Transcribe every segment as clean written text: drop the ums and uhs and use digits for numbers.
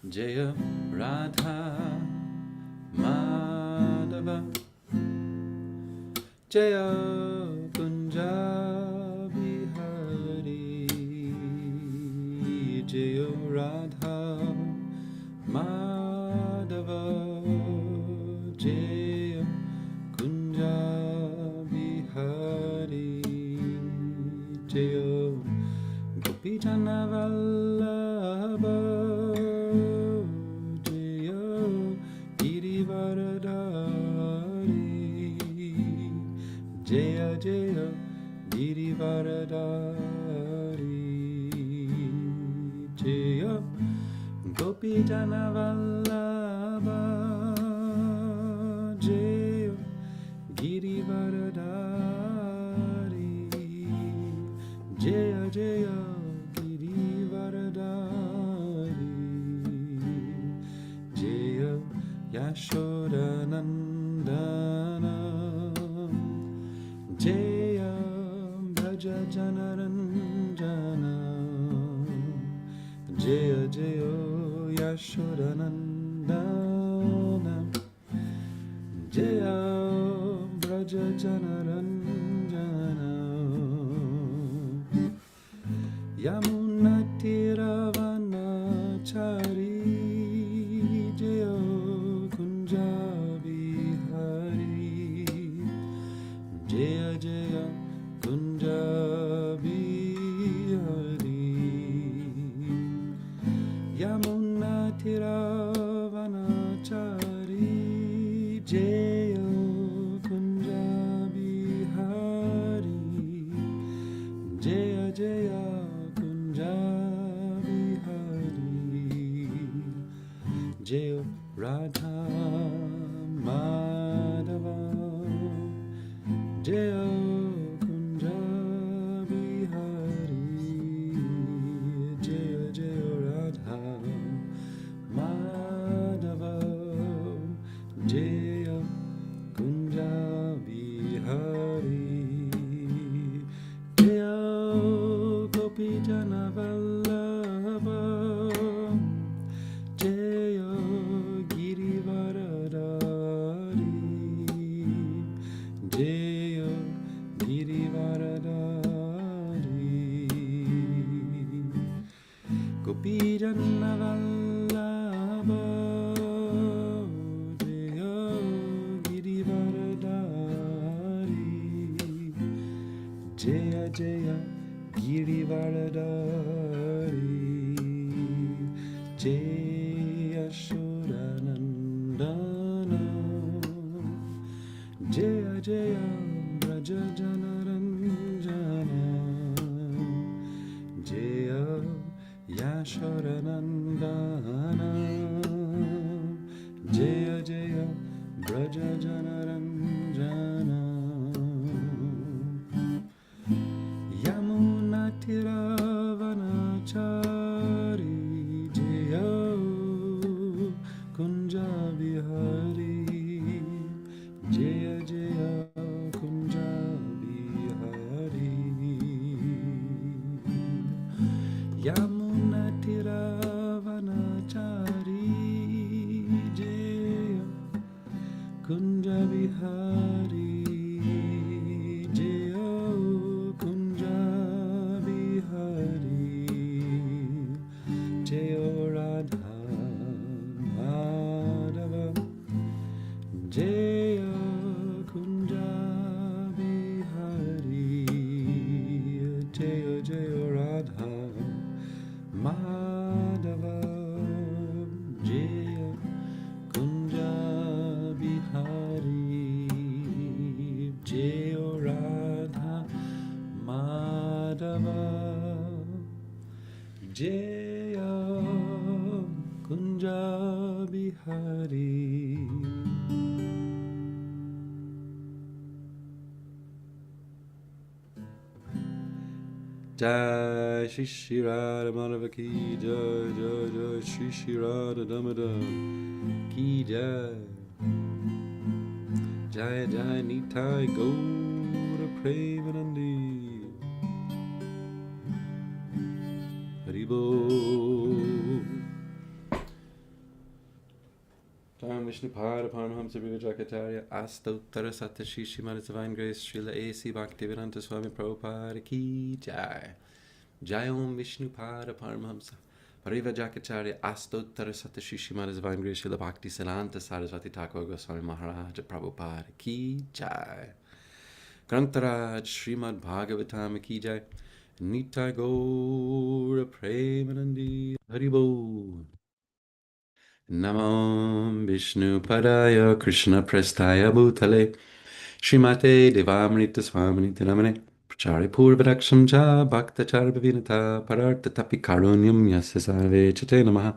Jaya Radha Madhava Jaya Kunja Bihari Jaya Radha Madhava Jaya Kunja Bihari Jaya Gopijana Vallabha Jaya Girivaradari Jaya Jaya Girivaradari Jaya Gopijana Vallabha Jaya Girivaradari Jaya Jaya Girivaradari Jaya Yashodanandana Jaya Bhaja Janaranjana Jaya Jaya Yashodanandana Jaya Braja Janaranjana Yamuna Tiravanachari Jaya Kunja Bihari Jaya Jaya Kunja Bihari Yamuna Tiravanachari Jaya Kunja Bihari Jaya Jaya Kunja Bihari Jaya Radha Madhava Jaya Kunja Bihari Jaya Jaya Radha Madhava Jaya Kunja Bihari Jaya Gopijana Vallabha Jaya Girivaradari Jaya Girivaradari Gopijana Vallabha Jaya Girivaradari Jaya Jaya Girivaradari Jaya Shodanandana Jaya Jaya Braja Janaranjana Jaya Yashodanandana Jaya Jaya Braja Janaranjana Yamuna Tiravanachari Jaya Kunja Bihari Jaya Jaya Kunja Bihari Yamuna Tiravanachari Jaya Kunja Bihari Jaya Kunja Bihari Jaya Radha Madhava Jaya Kunja Bihari Jaya Jaya Radha Madhava Jaya Kunja Bihari Jaya Radha Madhava Jaya Kunja Bihari Jai Shri Shri Radha Madhava Ki Jai Jai Jai Shri Shri Radha Damodar Ki Jai Jai Jai Nitai Gaura Premanandi Haribo Tam Vishnupada Paramahamsa Vivajakacharya Astottara Satashi Srimad Divine Grace Srila A.C. Bhaktivedanta Swami Prabhupada Ki Jai. Jai Om Vishnupada Paramahamsa Parivajakacharya Astottara Satashi Srimad Divine Grace Srila Bhakti Siddhanta Sarasvati Thakur Goswami Maharaj Prabhupada Ki Jai. Grantaraj Srimad Bhagavatam Ki Jai. Nitai Gaura Premanandi Haribo. Namo Vishnu Padaya Krishna Prestaya Bhutale Srimate Devamrita Swaminiti Namane Prachari Purvadaksham Cha Bhakta Charbavinata Parartha Tapi Karunyam Yasya Sarve Chate Namaha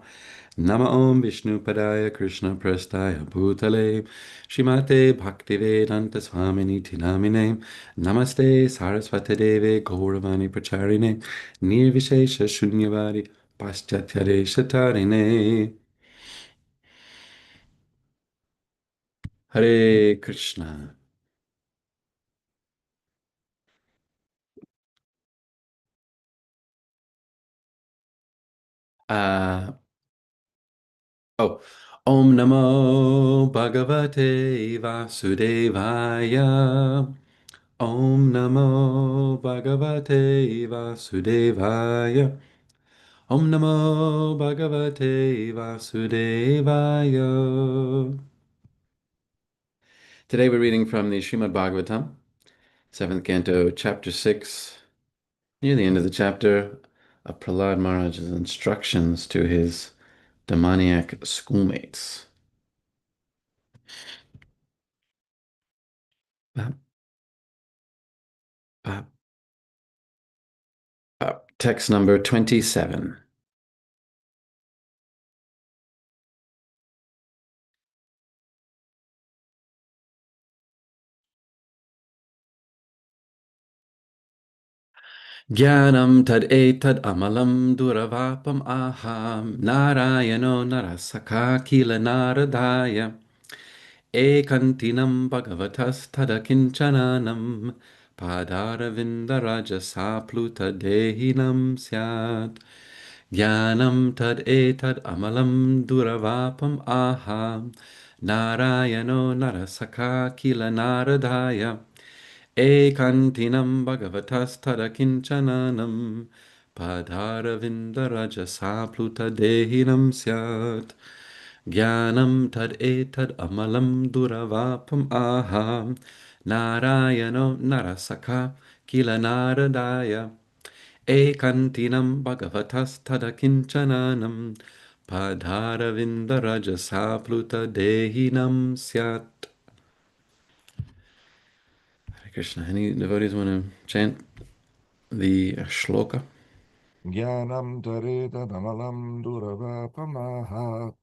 Nama Om Vishnu Padaya Krishna Prestaya Bhutale Srimate Bhaktivedanta Swaminiti Namine Namaste Saraswate Deve Gauravani Pracharine Nirvishesha Shunyavadi Paschatya Shatarine. Hare Krishna. Uh, oh, Om Namo Bhagavate Vasudevaya. Om Namo Bhagavate Vasudevaya. Om Namo Bhagavate Vasudevaya. Today we're reading from the Srimad Bhagavatam, 7th Canto, Chapter 6, near the end of the chapter of Prahlad Maharaj's instructions to his demoniac schoolmates. Text number 27. Jnanam tad etad amalam duravapam aham narayano narasakha kila naradaya ekantinam bhagavatas tadakinchananam padaravindarajasa pluta dehinam syat. Jnanam tad etad amalam duravapam aham narayano narasakha kila naradaya ekantinam bhagavatas tadakinchananam padaravindarajasa pluta dehinam syat. Jnanam tad etad amalam duravapam aham narayano narasakha kila naradaya ekantinam bhagavatas tadakinchananam padaravindarajasa pluta dehinam syat. Hare Krishna. Any devotees want to chant the shloka? Jnanam tareta damalam duravapamaha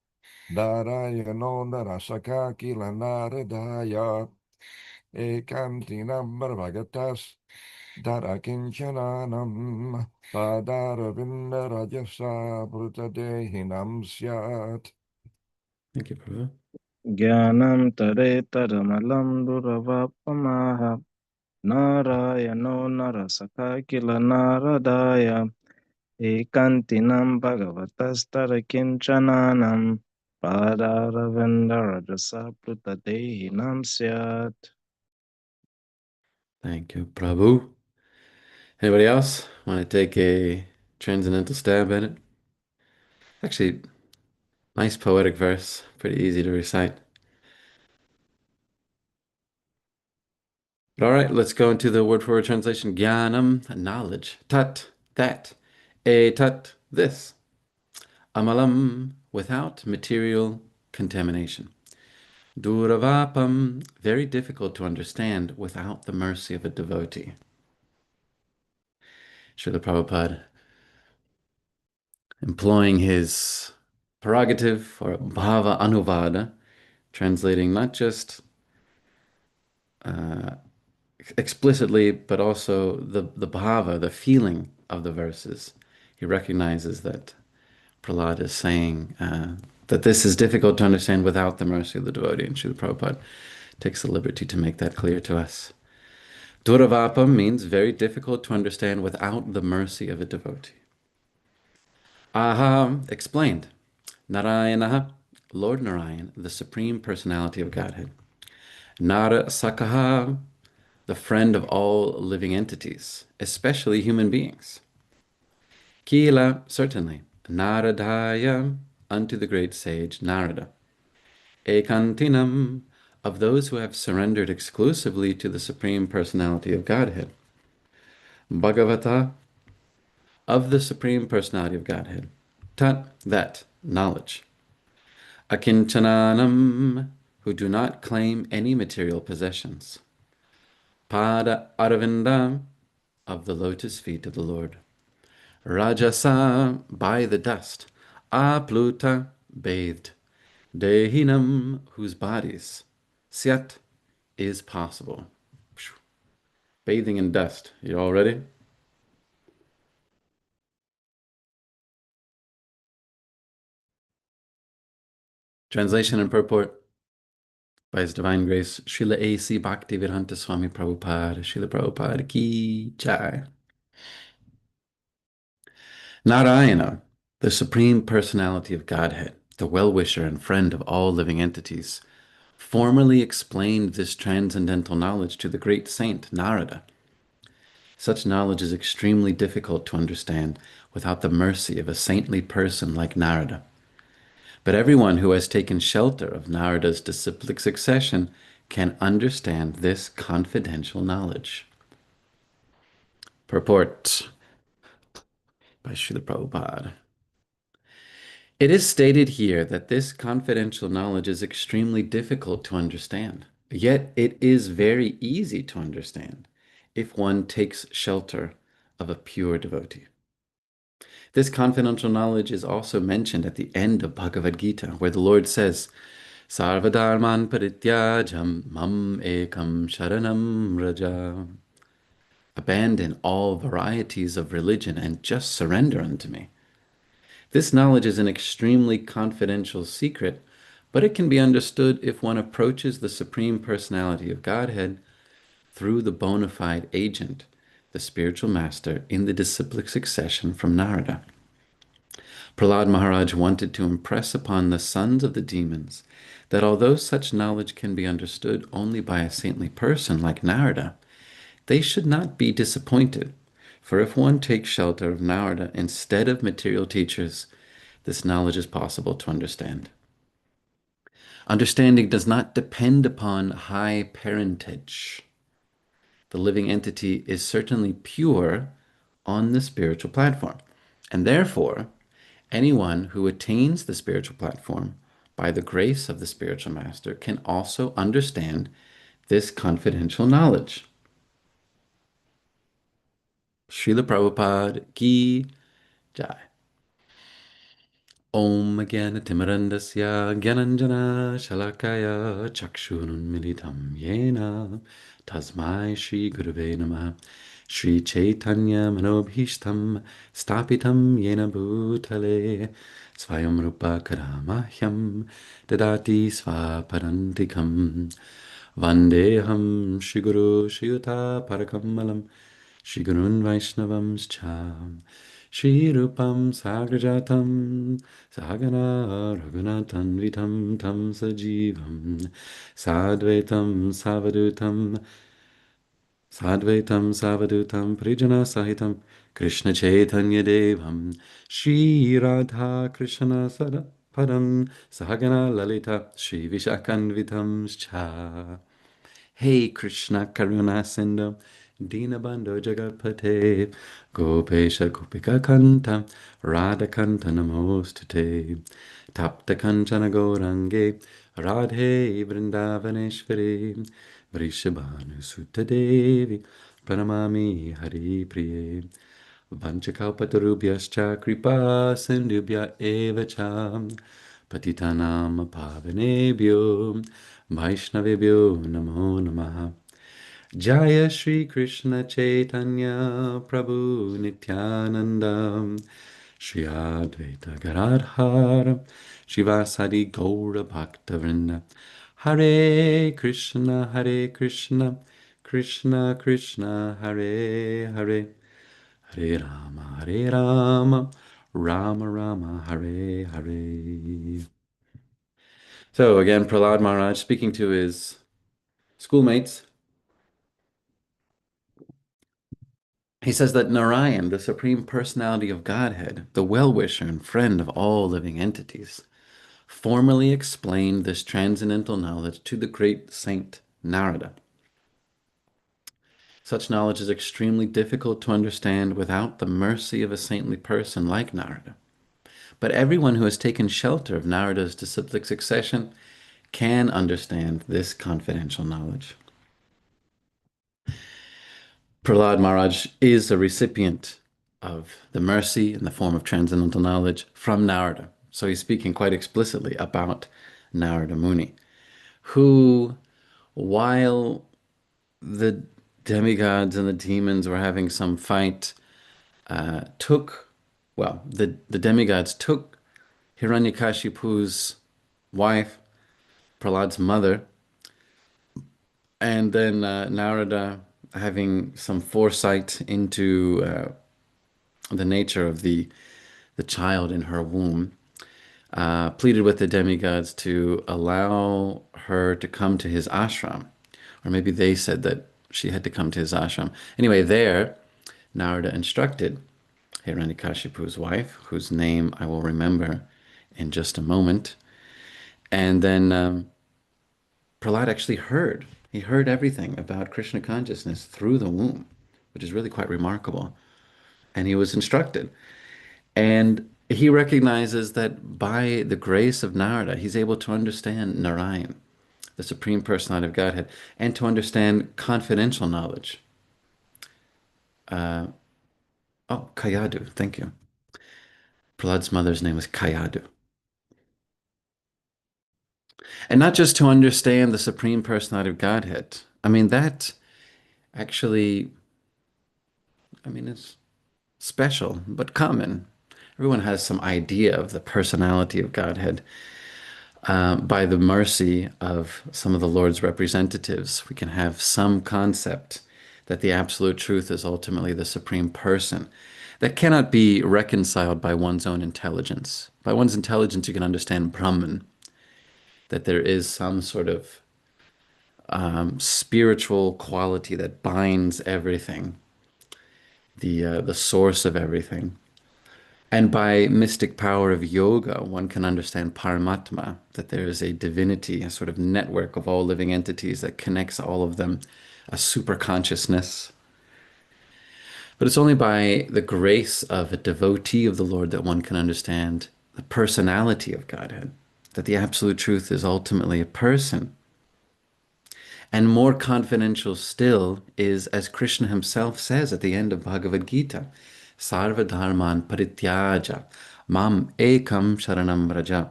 Darayano narasaka kilanaradaya Ekantinam bharvagatas Darakinchananam Padaravinda rajasa Prutadehinam syat. Thank you, Prabhu. Jnanam taretaram duravapamaha Narayano narasakha kila naradaya Ekantinam bhagavatastarakhinchananam Padaravindarajasa prutadehinam syat. Thank you, Prabhu. Anybody else want to take a transcendental stab at it? Actually, nice poetic verse, pretty easy to recite. But all right, let's go into the word-for-word translation. Jnanam, knowledge. Tat, that. Tat, this. Amalam, without material contamination. Duravapam, very difficult to understand without the mercy of a devotee. Srila Prabhupada, employing his prerogative or bhava anuvada, translating not just explicitly, but also the bhava, the feeling of the verses. He recognizes that Prahlad is saying that this is difficult to understand without the mercy of the devotee, and Srila Prabhupada takes the liberty to make that clear to us. Duravapam means very difficult to understand without the mercy of a devotee. Aha, explained. Narayanaha, Lord Narayan, the Supreme Personality of Godhead. Nara Sakaha, the friend of all living entities, especially human beings. Kila, certainly. Naradaya, unto the great sage Narada. Ekantinam, of those who have surrendered exclusively to the Supreme Personality of Godhead. Bhagavata, of the Supreme Personality of Godhead. Tat, that, knowledge. Akinchananam, who do not claim any material possessions. Pada Aravinda, of the lotus feet of the Lord. Rajasa, by the dust. Apluta, bathed. Dehinam, whose bodies. Syat, is possible. Bathing in dust. You all ready? Translation and purport by His Divine Grace, Srila A.C. Bhaktivedanta Swami Prabhupada, Srila Prabhupada Ki Jai. Narayana, the Supreme Personality of Godhead, the well-wisher and friend of all living entities, formerly explained this transcendental knowledge to the great saint Narada. Such knowledge is extremely difficult to understand without the mercy of a saintly person like Narada. But everyone who has taken shelter of Narada's disciplic succession can understand this confidential knowledge. Purport by Srila Prabhupada. It is stated here that this confidential knowledge is extremely difficult to understand, yet it is very easy to understand if one takes shelter of a pure devotee. This confidential knowledge is also mentioned at the end of Bhagavad Gita, where the Lord says, Sarvadharman parityajam mam ekam sharanam raja. Abandon all varieties of religion and just surrender unto me. This knowledge is an extremely confidential secret, but it can be understood if one approaches the Supreme Personality of Godhead through the bona fide agent, the spiritual master in the disciplic succession from Narada. Prahlad Maharaj wanted to impress upon the sons of the demons that although such knowledge can be understood only by a saintly person like Narada, they should not be disappointed, for if one takes shelter of Narada instead of material teachers, this knowledge is possible to understand. Understanding does not depend upon high parentage. The living entity is certainly pure on the spiritual platform, and therefore, anyone who attains the spiritual platform by the grace of the spiritual master can also understand this confidential knowledge. Srila Prabhupada Ki Jai. Om Gyanatimirandasya Gyananjana Shalakaya Chakshurunmilitam Yena Tasmai Shri Gurave Namah Shri Chaitanya Manobhishtam Stapitam Yena Bhutale Svayam Rupa Karamahyam Dadati Svaparantikam Vandeham Shri Guru Shri Yuta Parakamalam Shri Gurun Vaishnavam Cham Shri Rupam Sagrajatam Sagana Raghunathan Vitam Tam Sajivam Sadvaitam Savadutam Prijana Sahitam Krishna Chaitanya Devam Shri Radha Krishna Sada Padam Sahagana Lalita Shri Vishakanvitam Cha. Hey Krishna Karuna Sindhu Dinabandho Jagatpate Gopesha Gopika Kanta Radha Kanta Namostate Tapta Kanchana Gaurange Radhe Vrindavaneshwari Vrishabhanu Sutta Devi Pranamami Hari Priye Vanchakalpatarubhyascha Kripa Sindhubhya Eva Cha Patitanam Pavanebhyo Vaishnavebhyo Namo Namaha Jaya Shri Krishna Chaitanya Prabhu Nityananda Shri Advaita Gadadhar Shivasadi Gaura Bhaktavrinda Hare Krishna Krishna Krishna Hare Hare Hare Rama Rama Rama Hare Hare. So again, Prahlad Maharaj speaking to his schoolmates. He says that Narayan, the Supreme Personality of Godhead, the well-wisher and friend of all living entities, formally explained this transcendental knowledge to the great saint Narada. Such knowledge is extremely difficult to understand without the mercy of a saintly person like Narada. But everyone who has taken shelter of Narada's disciplic succession can understand this confidential knowledge. Prahlad Maharaj is a recipient of the mercy in the form of transcendental knowledge from Narada. So he's speaking quite explicitly about Narada Muni, who, while the demigods and the demons were having some fight, the demigods took Hiranyakashipu's wife, Prahlad's mother, and then Narada, having some foresight into the nature of the child in her womb, pleaded with the demigods to allow her to come to his ashram. Or maybe they said that she had to come to his ashram. Anyway, there, Narada instructed Hiranyakashipu's wife, whose name I will remember in just a moment. And then Prahlad actually heard. He heard everything about Krishna consciousness through the womb, which is really quite remarkable. And he was instructed. And he recognizes that by the grace of Narada, he's able to understand Narayan, the Supreme Personality of Godhead, and to understand confidential knowledge. Kayadu, thank you. Prahlad's mother's name was Kayadu. And not just to understand the Supreme Personality of Godhead. I mean, that actually, it's special, but common. Everyone has some idea of the personality of Godhead. By the mercy of some of the Lord's representatives, we can have some concept that the absolute truth is ultimately the Supreme Person. That cannot be reconciled by one's own intelligence. By one's intelligence, you can understand Brahman, that there is some sort of spiritual quality that binds everything, the source of everything. And by mystic power of yoga, one can understand Paramatma, that there is a divinity, a sort of network of all living entities that connects all of them, a super consciousness. But it's only by the grace of a devotee of the Lord that one can understand the personality of Godhead, that the absolute truth is ultimately a person. And more confidential still is, as Krishna himself says at the end of Bhagavad Gita, Sarva dharman parityaja mam ekam sharanam vraja.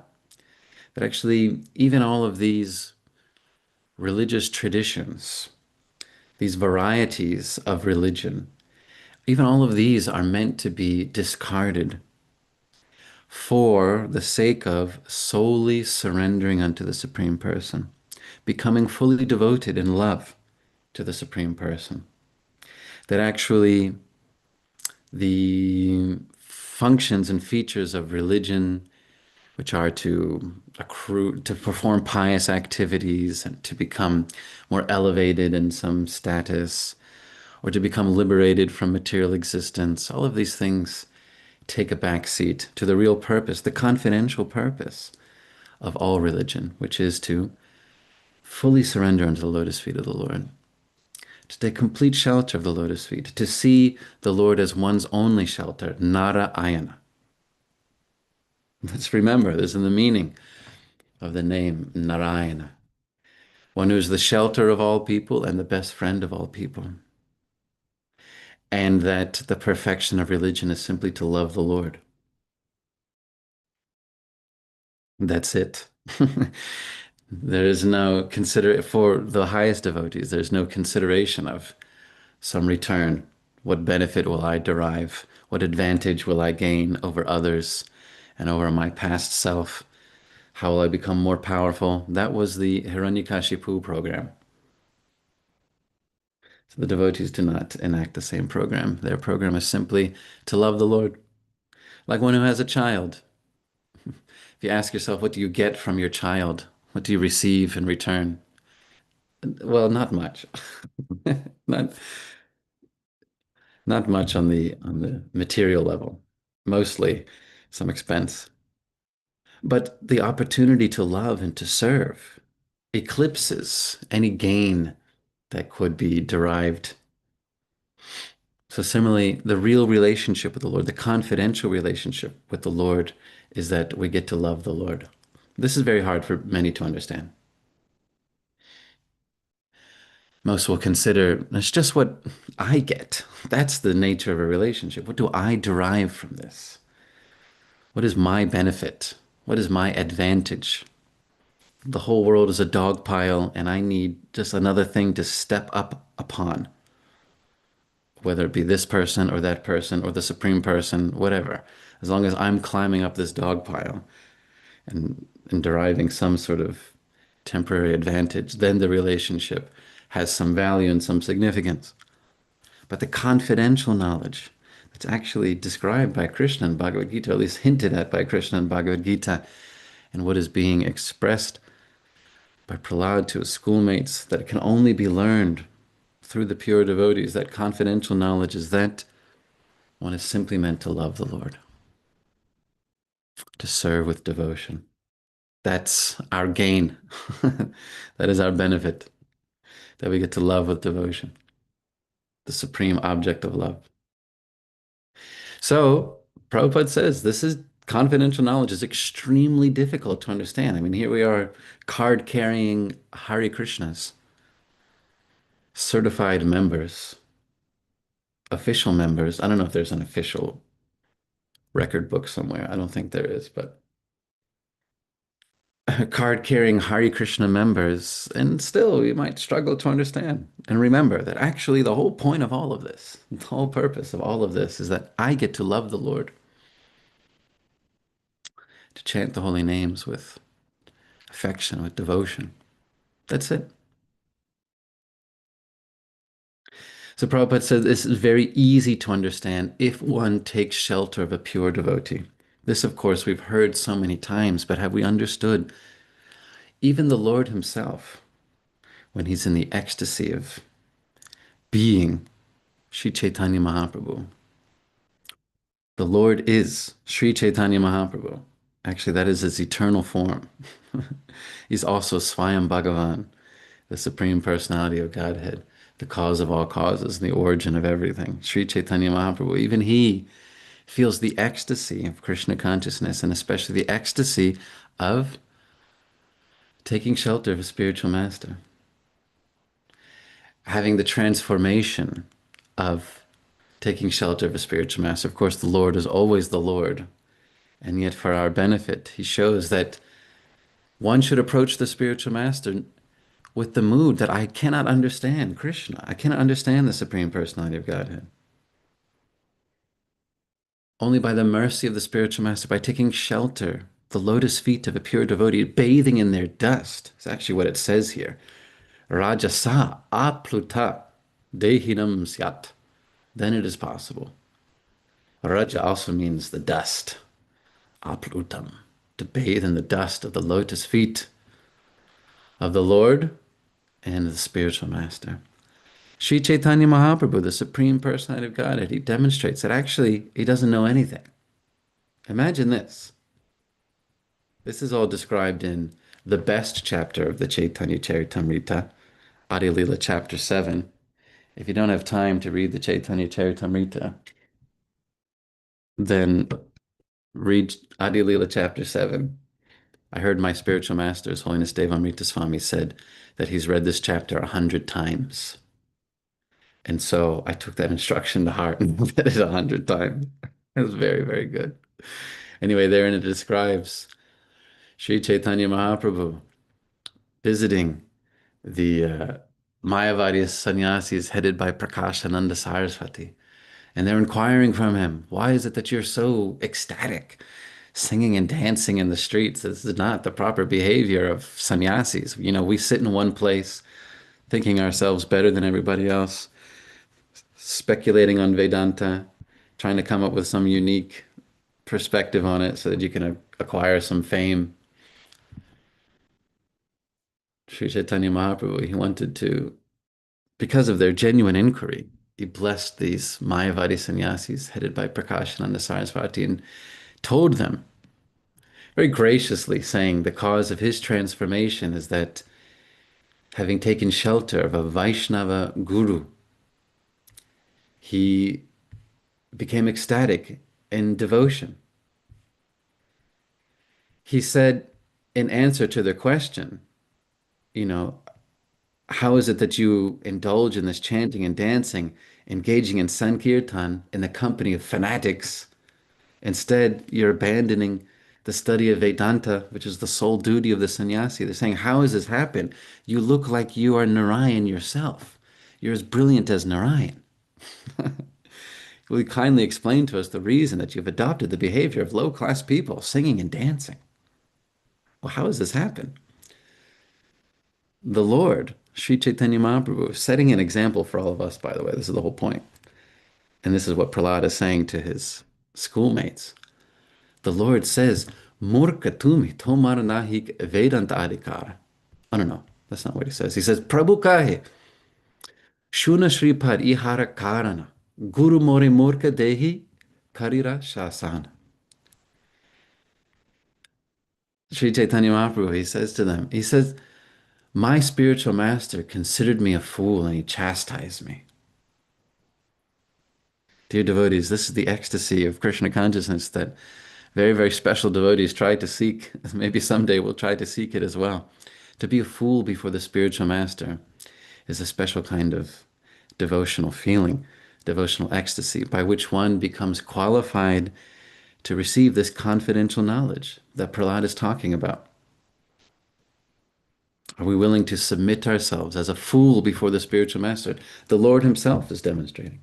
That actually, even all of these religious traditions, these varieties of religion, even all of these are meant to be discarded for the sake of solely surrendering unto the Supreme Person, becoming fully devoted in love to the Supreme Person. That actually the functions and features of religion, which are to perform pious activities and to become more elevated in some status, or to become liberated from material existence, all of these things take a back seat to the real purpose, the confidential purpose of all religion, which is to fully surrender unto the lotus feet of the Lord, to take complete shelter of the lotus feet, to see the Lord as one's only shelter, Narayana. Let's remember, this is the meaning of the name Narayana, one who is the shelter of all people and the best friend of all people. And that the perfection of religion is simply to love the Lord. That's it. There is no for the highest devotees, there's no consideration of some return. What benefit will I derive? What advantage will I gain over others and over my past self? How will I become more powerful? That was the Hiranyakashipu program. So the devotees do not enact the same program. Their program is simply to love the Lord. Like one who has a child. If you ask yourself, what do you get from your child? What do you receive in return? Well, not much. Not not much on the material level. Mostly some expense. But the opportunity to love and to serve eclipses any gain that could be derived. So similarly, the real relationship with the Lord, the confidential relationship with the Lord, is that we get to love the Lord. This is very hard for many to understand. Most will consider it's just what I get. That's the nature of a relationship. What do I derive from this? What is my benefit? What is my advantage? The whole world is a dog pile, and I need just another thing to step up upon, whether it be this person or that person or the supreme person, whatever. As long as I'm climbing up this dog pile and deriving some sort of temporary advantage, then the relationship has some value and some significance. But the confidential knowledge that's actually described by Krishna in Bhagavad Gita, or at least hinted at by Krishna in Bhagavad Gita, and what is being expressed by Prahlad to his schoolmates, that it can only be learned through the pure devotees, that confidential knowledge is that one is simply meant to love the Lord, to serve with devotion. That's our gain. That is our benefit, that we get to love with devotion, the supreme object of love. So Prabhupada says this is confidential knowledge is extremely difficult to understand. I mean, here we are, card-carrying Hare Krishnas, certified members, official members. I don't know if there's an official record book somewhere. I don't think there is, but card-carrying Hare Krishna members, and still you might struggle to understand. And remember that actually the whole point of all of this, the whole purpose of all of this is that I get to love the Lord, to chant the holy names with affection, with devotion. That's it. So Prabhupada said this is very easy to understand if one takes shelter of a pure devotee. This, of course, we've heard so many times, but have we understood? Even the Lord himself, when he's in the ecstasy of being Sri Chaitanya Mahaprabhu, the Lord is Sri Chaitanya Mahaprabhu. Actually, that is his eternal form. He's also Swayam Bhagavan, the Supreme Personality of Godhead, the cause of all causes, the origin of everything. Sri Chaitanya Mahaprabhu, even he feels the ecstasy of Krishna consciousness, and especially the ecstasy of taking shelter of a spiritual master, having the transformation of taking shelter of a spiritual master. Of course, the Lord is always the Lord, and yet for our benefit, he shows that one should approach the spiritual master with the mood that I cannot understand Krishna. I cannot understand the Supreme Personality of Godhead. Only by the mercy of the spiritual master, by taking shelter, the lotus feet of a pure devotee, bathing in their dust. It's actually what it says here. Rajasa apluta dehinam syat. Then it is possible. Raja also means the dust. Aplutam. To bathe in the dust of the lotus feet of the Lord and the spiritual master. Sri Chaitanya Mahaprabhu, the Supreme Personality of Godhead, he demonstrates that actually he doesn't know anything. Imagine this. This is all described in the best chapter of the Chaitanya Charitamrita, Adi Lila chapter 7. If you don't have time to read the Chaitanya Charitamrita, then read Adi Lila chapter 7. I heard my spiritual master, His Holiness Devamrita Swami, said that he's read this chapter 100 times. And so I took that instruction to heart and read it 100 times. It was very, very good. Anyway, therein it describes Sri Chaitanya Mahaprabhu visiting the Mayavadi sannyasis headed by Prakashananda Saraswati. And they're inquiring from him, why is it that you're so ecstatic, singing and dancing in the streets? This is not the proper behavior of sannyasis. You know, we sit in one place thinking ourselves better than everybody else, speculating on Vedanta, trying to come up with some unique perspective on it so that you can acquire some fame. Sri Chaitanya Mahaprabhu, he wanted to, because of their genuine inquiry, he blessed these Mayavadi sannyasis headed by Prakashananda Saraswati and told them very graciously, saying the cause of his transformation is that having taken shelter of a Vaishnava guru, he became ecstatic in devotion. He said, in answer to their question, you know, how is it that you indulge in this chanting and dancing, engaging in Sankirtan in the company of fanatics? Instead, you're abandoning the study of Vedanta, which is the sole duty of the sannyasi. They're saying, how has this happened? You look like you are Narayan yourself. You're as brilliant as Narayan. Will you kindly explain to us the reason that you've adopted the behavior of low-class people, singing and dancing? Well, how has this happened? The Lord, Sri Chaitanya Mahaprabhu, setting an example for all of us, by the way. This is the whole point. And this is what Prahlad is saying to his schoolmates. The Lord says, Murka tumi tomar nahik Vedanta adhikara. I don't know. That's not what he says. He says, Prabhu kahe, shuna shripad ihara karana, guru more murka dehi karira shasana. Sri Chaitanya Mahaprabhu, he says to them, he says, my spiritual master considered me a fool and he chastised me. Dear devotees, this is the ecstasy of Krishna consciousness that very, very special devotees try to seek. Maybe someday we'll try to seek it as well. To be a fool before the spiritual master is a special kind of devotional feeling, devotional ecstasy, by which one becomes qualified to receive this confidential knowledge that Prahlad is talking about. Are we willing to submit ourselves as a fool before the spiritual master? The Lord himself is demonstrating.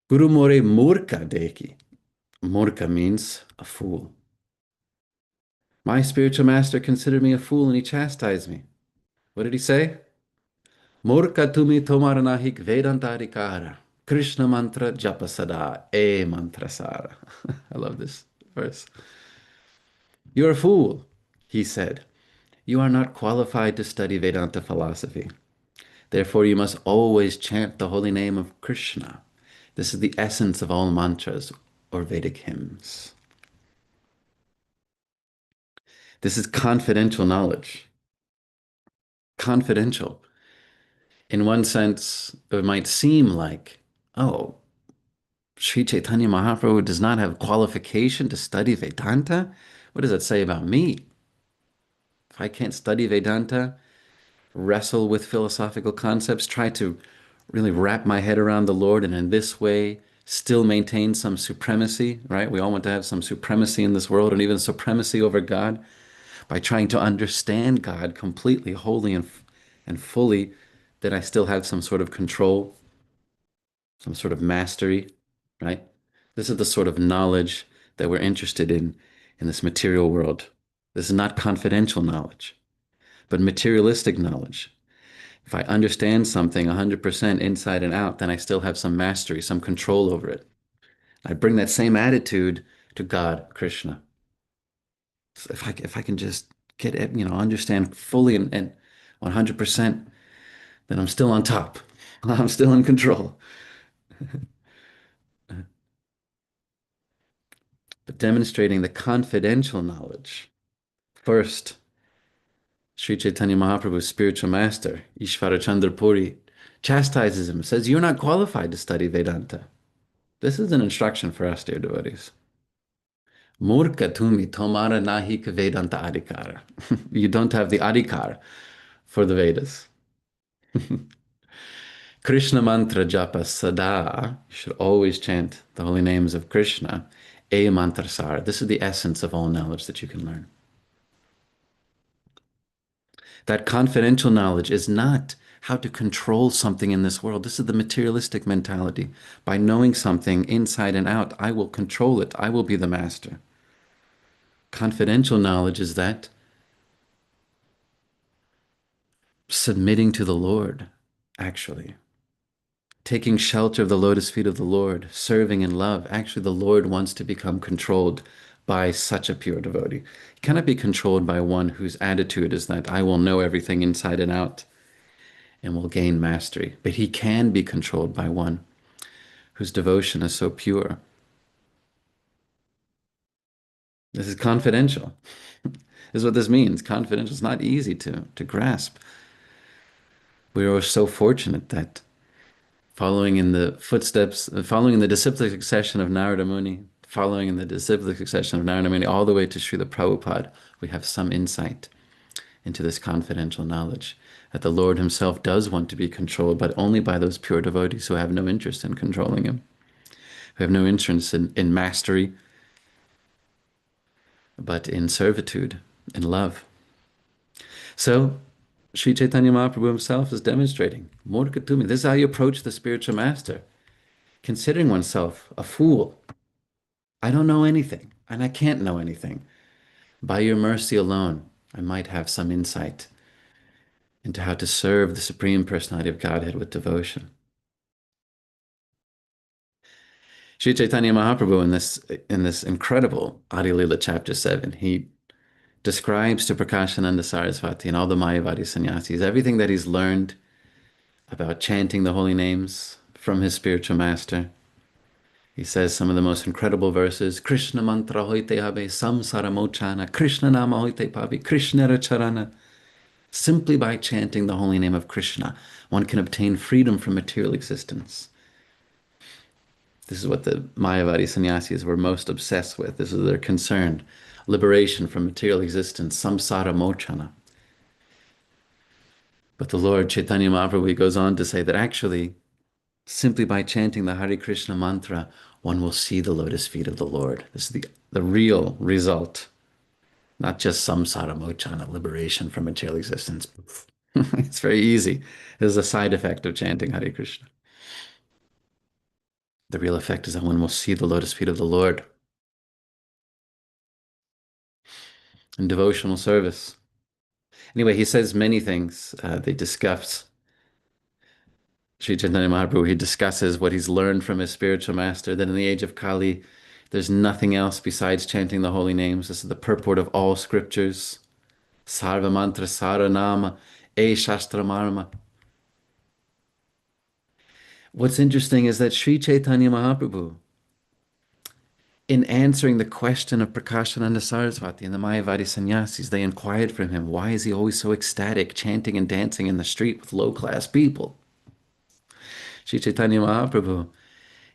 Guru more murka deki. Murka means a fool. My spiritual master considered me a fool and he chastised me. What did he say? Murka tumi tomar nahik vedantarikara. Krishna mantra japa sada e mantra sara. I love this verse. You're a fool, he said. You are not qualified to study Vedanta philosophy. Therefore, you must always chant the holy name of Krishna. This is the essence of all mantras or Vedic hymns. This is confidential knowledge. Confidential. In one sense, it might seem like, oh, Sri Chaitanya Mahaprabhu does not have qualification to study Vedanta? What does that say about me? If I can't study Vedanta, wrestle with philosophical concepts, try to really wrap my head around the Lord, and in this way still maintain some supremacy, right? We all want to have some supremacy in this world and even supremacy over God by trying to understand God completely, wholly, and fully, that I still have some sort of control, some sort of mastery, right? This is the sort of knowledge that we're interested in this material world. This is not confidential knowledge, but materialistic knowledge. If I understand something 100% inside and out, then I still have some mastery, some control over it. I bring that same attitude to God, Krishna. So if I can just get it, understand fully and 100%, then I'm still on top. I'm still in control. But demonstrating the confidential knowledge. First, Sri Chaitanya Mahaprabhu's spiritual master, Ishvara Chandra Puri, chastises him, says, you're not qualified to study Vedanta. This is an instruction for us, dear devotees. Murka tumi tomara nahik Vedanta adhikara. You don't have the adhikar for the Vedas. Krishna mantra japa sada. You should always chant the holy names of Krishna. E mantra sara. This is the essence of all knowledge that you can learn. That confidential knowledge is not how to control something in this world. This is the materialistic mentality. By knowing something inside and out, I will control it. I will be the master. Confidential knowledge is that submitting to the Lord, actually. Taking shelter of the lotus feet of the Lord, serving in love. Actually, the Lord wants to become controlled by such a pure devotee. He cannot be controlled by one whose attitude is that I will know everything inside and out and will gain mastery. But he can be controlled by one whose devotion is so pure. This is confidential. This is what this means. Confidential. It's not easy to grasp. We are so fortunate that following in the footsteps, following in the disciplic succession of Narada Muni, following in the disciplic succession of Narada Muni, all the way to Srila Prabhupada, we have some insight into this confidential knowledge that the Lord himself does want to be controlled, but only by those pure devotees who have no interest in controlling him, who have no interest in mastery, but in servitude, in love. So, Sri Chaitanya Mahaprabhu himself is demonstrating, Murkatumi, this is how you approach the spiritual master, considering oneself a fool. I don't know anything, and I can't know anything. By your mercy alone, I might have some insight into how to serve the Supreme Personality of Godhead with devotion. Sri Chaitanya Mahaprabhu in this incredible Adi Lila chapter 7, he describes to Prakashananda Sarasvati and all the Mayavadi sannyasis everything that he's learned about chanting the holy names from his spiritual master. He says some of the most incredible verses, Krishna mantra hoite habe samsara mochana, Krishna nama hoite pavi, Krishna charana. Simply by chanting the holy name of Krishna, one can obtain freedom from material existence. This is what the Mayavadi sannyasis were most obsessed with. This is their concern. Liberation from material existence, samsara mochana. But the Lord Chaitanya Mahaprabhu goes on to say that actually, simply by chanting the Hare Krishna mantra, one will see the lotus feet of the Lord. This is the real result. Not just samsara mochana, liberation from material existence. It's very easy. This is a side effect of chanting Hare Krishna. The real effect is that one will see the lotus feet of the Lord in devotional service. Anyway, he says many things. They discuss, Sri Chaitanya Mahaprabhu, he discusses what he's learned from his spiritual master, that in the age of Kali, there's nothing else besides chanting the holy names. This is the purport of all scriptures. Sarva mantra sara nama e shastra marma. What's interesting is that Sri Chaitanya Mahaprabhu, in answering the question of Prakashananda Sarasvati and the Mayavadi sannyasis, they inquired from him, why is he always so ecstatic, chanting and dancing in the street with low-class people? Sri Chaitanya Mahaprabhu,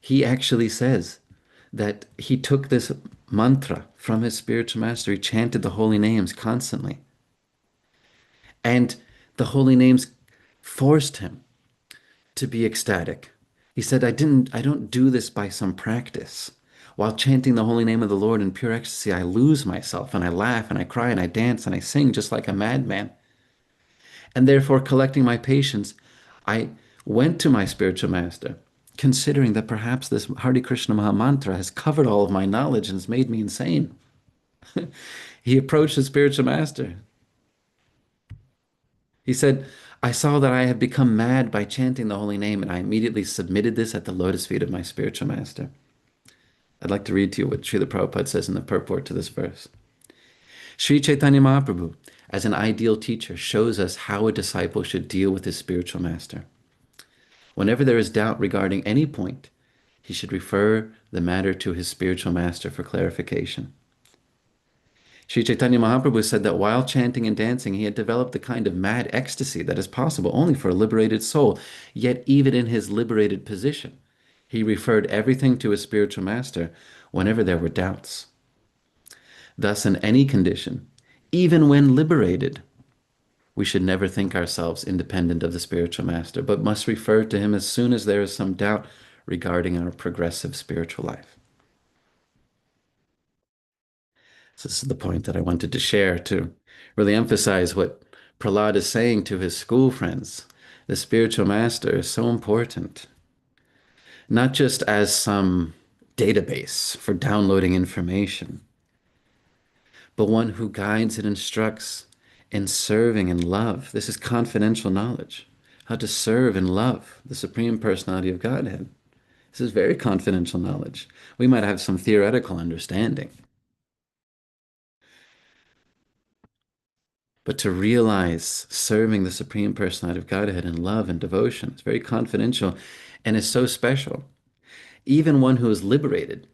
he actually says that he took this mantra from his spiritual master. He chanted the holy names constantly. And the holy names forced him to be ecstatic. He said, I don't do this by some practice. While chanting the holy name of the Lord in pure ecstasy, I lose myself and I laugh and I cry and I dance and I sing just like a madman. And therefore, collecting my patience, I went to my spiritual master, considering that perhaps this Hare Krishna Maha Mantra has covered all of my knowledge and has made me insane. He approached his spiritual master. He said, I saw that I had become mad by chanting the holy name, and I immediately submitted this at the lotus feet of my spiritual master. I'd like to read to you what Srila Prabhupada says in the purport to this verse. Sri Chaitanya Mahaprabhu, as an ideal teacher, shows us how a disciple should deal with his spiritual master. Whenever there is doubt regarding any point, he should refer the matter to his spiritual master for clarification. Sri Chaitanya Mahaprabhu said that while chanting and dancing, he had developed the kind of mad ecstasy that is possible only for a liberated soul. Yet even in his liberated position, he referred everything to his spiritual master whenever there were doubts. Thus, in any condition, even when liberated, we should never think ourselves independent of the spiritual master, but must refer to him as soon as there is some doubt regarding our progressive spiritual life. So this is the point that I wanted to share to really emphasize what Prahlad is saying to his school friends. The spiritual master is so important, not just as some database for downloading information, but one who guides and instructs in serving and love. This is confidential knowledge, how to serve and love the Supreme Personality of Godhead. This is very confidential knowledge. We might have some theoretical understanding, But to realize serving the Supreme Personality of Godhead in love and devotion is very confidential and is so special. Even one who is liberated,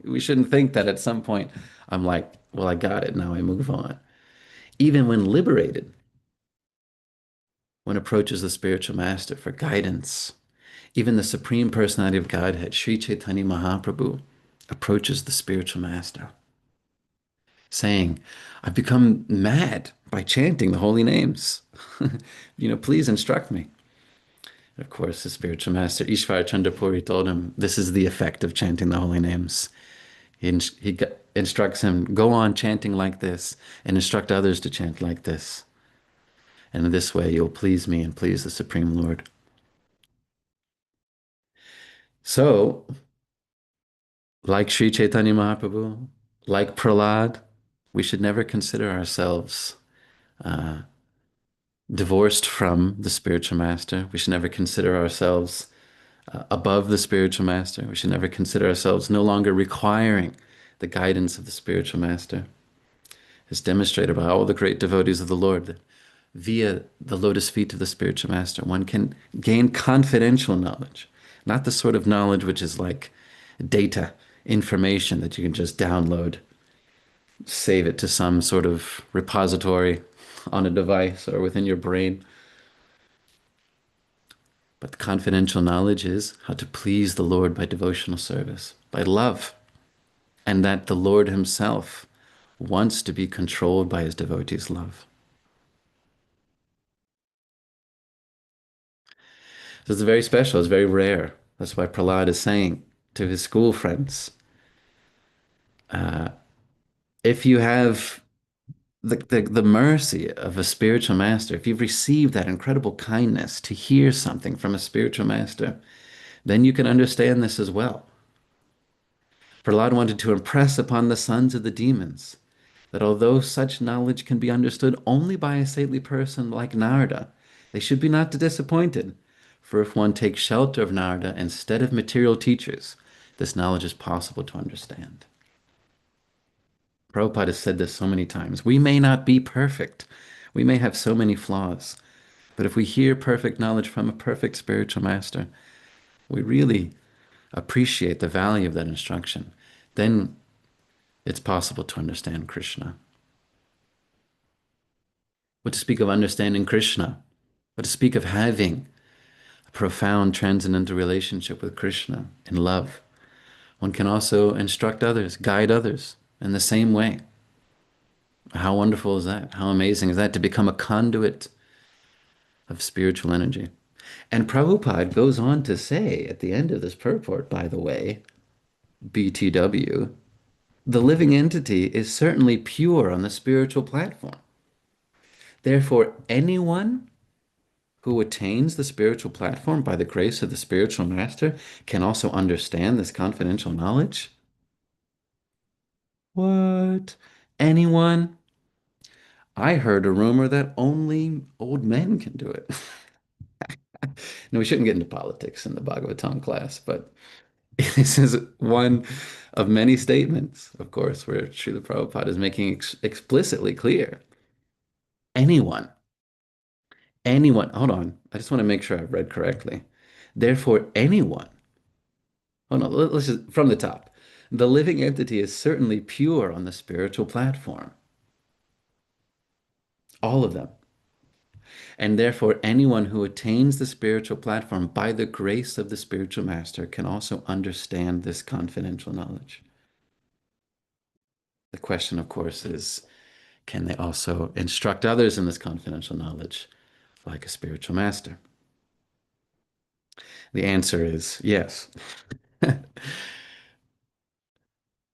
we shouldn't think that at some point I'm like, well, I got it, now I move on. Even when liberated, one approaches the spiritual master for guidance. Even the Supreme Personality of Godhead, Sri Chaitanya Mahaprabhu, approaches the spiritual master, saying, I've become mad by chanting the holy names. Please instruct me. Of course, the spiritual master, Ishvara Chandrapuri, told him, this is the effect of chanting the holy names. He instructs him, go on chanting like this and instruct others to chant like this. And in this way, you'll please me and please the Supreme Lord. So, like Sri Chaitanya Mahaprabhu, like Prahlad, we should never consider ourselves divorced from the spiritual master. We should never consider ourselves above the spiritual master. We should never consider ourselves no longer requiring the guidance of the spiritual master. It's demonstrated by all the great devotees of the Lord that via the lotus feet of the spiritual master, one can gain confidential knowledge, not the sort of knowledge which is like data, information that you can just download, save it to some sort of repository on a device or within your brain. But the confidential knowledge is how to please the Lord by devotional service, by love, and that the Lord himself wants to be controlled by his devotees' love. So it's very special, it's very rare. That's why Prahlad is saying to his school friends, if you have the mercy of a spiritual master, if you've received that incredible kindness to hear something from a spiritual master, then you can understand this as well. Prahlad wanted to impress upon the sons of the demons that although such knowledge can be understood only by a saintly person like Narada, they should be not disappointed. For if one takes shelter of Narada instead of material teachers, this knowledge is possible to understand. Prabhupada has said this so many times. We may not be perfect. We may have so many flaws. But if we hear perfect knowledge from a perfect spiritual master, we really appreciate the value of that instruction. Then it's possible to understand Krishna. But to speak of understanding Krishna, but to speak of having a profound transcendental relationship with Krishna in love, one can also instruct others, guide others in the same way. How wonderful is that? How amazing is that to become a conduit of spiritual energy? And Prabhupada goes on to say at the end of this purport, by the way, BTW, the living entity is certainly pure on the spiritual platform. Therefore, anyone who attains the spiritual platform by the grace of the spiritual master can also understand this confidential knowledge. What? Anyone? I heard a rumor that only old men can do it. No, we shouldn't get into politics in the Bhagavatam class, but this is one of many statements, of course, where Srila Prabhupada is making explicitly clear. Anyone, hold on, I just want to make sure I've read correctly. Therefore, anyone, oh no, let's just, from the top. The living entity is certainly pure on the spiritual platform. All of them. And therefore, anyone who attains the spiritual platform by the grace of the spiritual master can also understand this confidential knowledge. The question, of course, is, can they also instruct others in this confidential knowledge like a spiritual master? The answer is yes.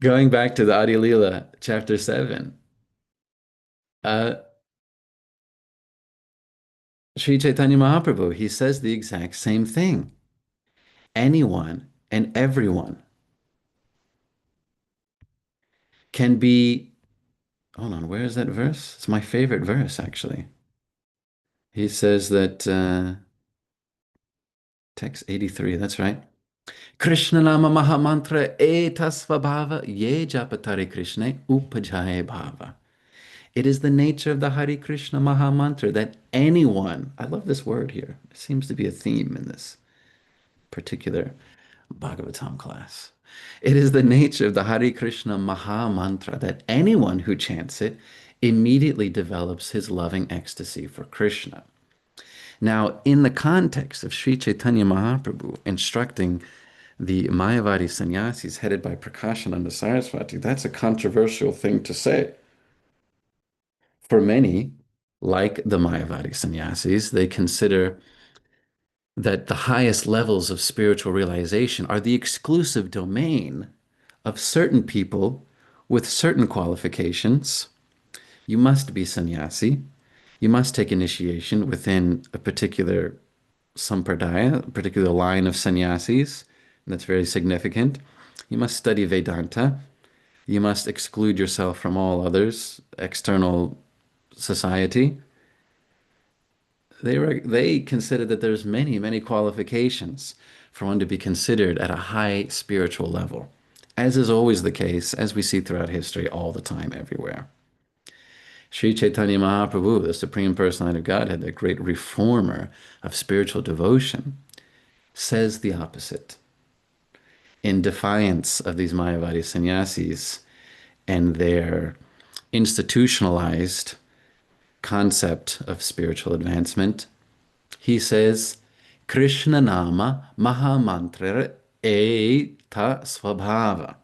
Going back to the Adi Lila, chapter 7, Sri Chaitanya Mahaprabhu, he says the exact same thing. Anyone and everyone can be, hold on, where is that verse? It's my favorite verse, actually. He says that, text 83, that's right. Krishna nama mahamantra etasvabhava ye japatare Krishna upajaye bhava. It is the nature of the Hare Krishna Maha Mantra that anyone, I love this word here, it seems to be a theme in this particular Bhagavatam class. It is the nature of the Hare Krishna Maha Mantra that anyone who chants it immediately develops his loving ecstasy for Krishna. Now, in the context of Sri Chaitanya Mahaprabhu instructing the Mayavadi sannyasis headed by Prakashananda Saraswati, that's a controversial thing to say. For many, like the Mayavadi sannyasis, they consider that the highest levels of spiritual realization are the exclusive domain of certain people with certain qualifications. You must be sannyasi. You must take initiation within a particular sampradaya, a particular line of sannyasis. And that's very significant. You must study Vedanta. You must exclude yourself from all others, external society. They consider that there's many qualifications for one to be considered at a high spiritual level, as is always the case, as we see throughout history all the time, everywhere. Sri Chaitanya Mahaprabhu, the Supreme Personality of Godhead, the great reformer of spiritual devotion, says the opposite. In defiance of these Mayavadi sannyasis and their institutionalized concept of spiritual advancement, he says, Krishna Nama Mahamantra Eta Svabhava.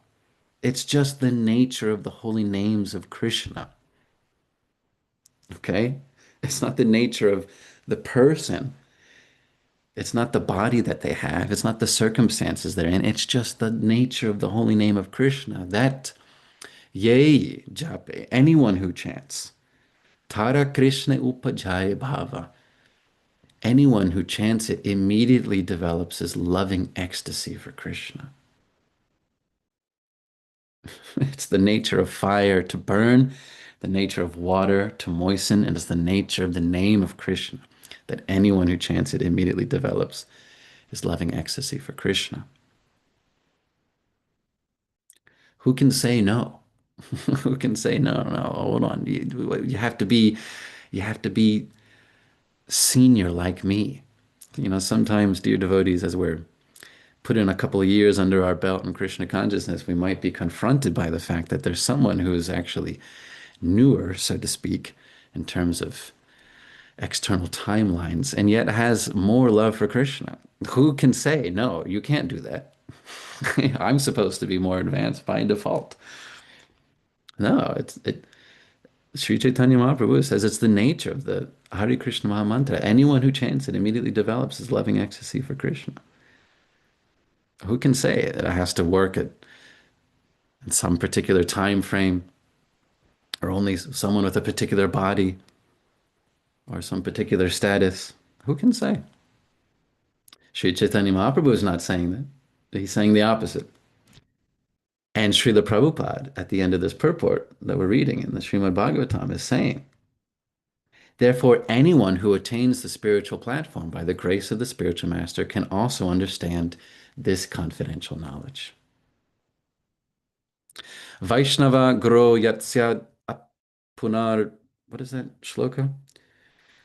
It's just the nature of the holy names of Krishna. Okay? It's not the nature of the person. It's not the body that they have. It's not the circumstances they're in. It's just the nature of the holy name of Krishna. That Ye Jape, anyone who chants, Tara Krishna Upajaya Bhava, anyone who chants it immediately develops his loving ecstasy for Krishna. It's the nature of fire to burn, the nature of water to moisten, and it's the nature of the name of Krishna that anyone who chants it immediately develops his loving ecstasy for Krishna. Who can say no? Who can say no? No, hold on. You have to be senior like me. You know, sometimes, dear devotees, as we're put in a couple of years under our belt in Krishna consciousness, we might be confronted by the fact that there's someone who is actually newer, so to speak, in terms of external timelines, and yet has more love for Krishna. Who can say, no, you can't do that? I'm supposed to be more advanced by default. No, Sri Chaitanya Mahaprabhu says it's the nature of the Hare Krishna Maha Mantra. Anyone who chants it immediately develops his loving ecstasy for Krishna. Who can say that it has to work in some particular time frame, or only someone with a particular body, or some particular status? Who can say? Sri Chaitanya Mahaprabhu is not saying that. He's saying the opposite. And Srila Prabhupada, at the end of this purport that we're reading in the Srimad Bhagavatam, is saying, therefore, anyone who attains the spiritual platform by the grace of the spiritual master can also understand this confidential knowledge. Vaishnava Guru Yatsya Punar, what is that shloka?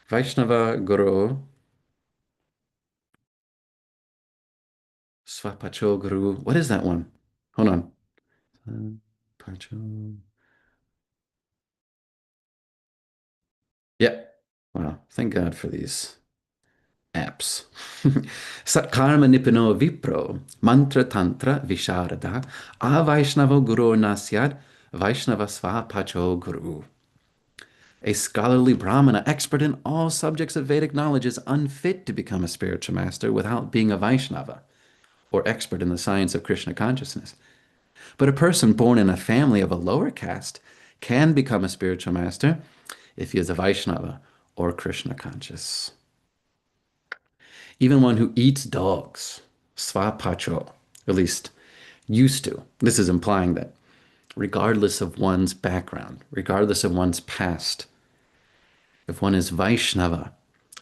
Vaishnava Guru Swapacho Guru. What is that one? Hold on. Yeah. Wow. Thank God for these apps. Satkarma Nipino Vipro, Mantra Tantra Visharada, A Vaishnava Guru Nasyad, Vaishnava Swapacho Guru. A scholarly Brahmana, expert in all subjects of Vedic knowledge, is unfit to become a spiritual master without being a Vaishnava, or expert in the science of Krishna consciousness. But a person born in a family of a lower caste can become a spiritual master if he is a Vaishnava or Krishna conscious. Even one who eats dogs, swapacho, at least used to. This is implying that regardless of one's background, regardless of one's past, if one is Vaishnava,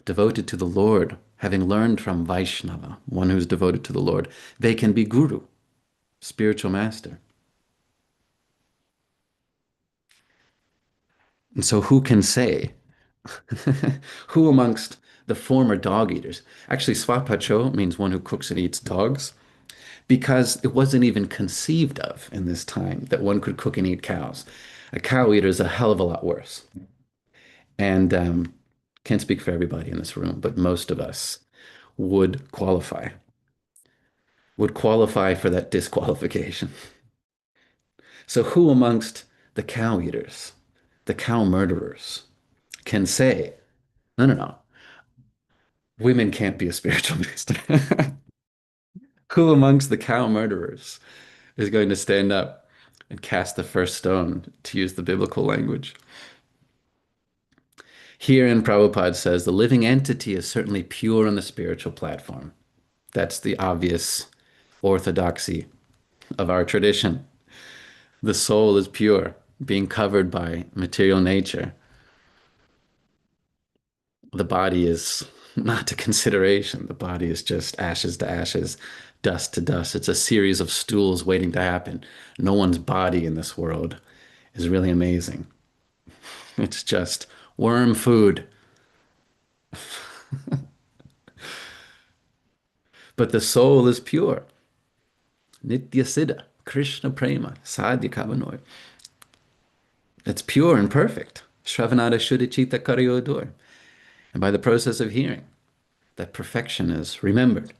devoted to the Lord, having learned from Vaishnava, one who's devoted to the Lord, they can be guru, spiritual master. And so who can say, who amongst the former dog eaters, actually swapacho means one who cooks and eats dogs, because it wasn't even conceived of in this time that one could cook and eat cows. A cow eater is a hell of a lot worse. And can't speak for everybody in this room, but most of us would qualify for that disqualification. So who amongst the cow eaters, the cow murderers, can say, no, no, no, women can't be a spiritual master? Who amongst the cow murderers is going to stand up and cast the first stone, to use the biblical language? Herein, Prabhupada says the living entity is certainly pure on the spiritual platform. That's the obvious orthodoxy of our tradition. The soul is pure, being covered by material nature. The body is not a consideration. The body is just ashes to ashes, dust to dust. It's a series of stools waiting to happen. No one's body in this world is really amazing. It's just worm food. But the soul is pure. Nitya Siddha, Krishna Prema, Sadhya Kavanoy. It's pure and perfect. Shravanada Shuddhachita Karyodur. And by the process of hearing, that perfection is remembered.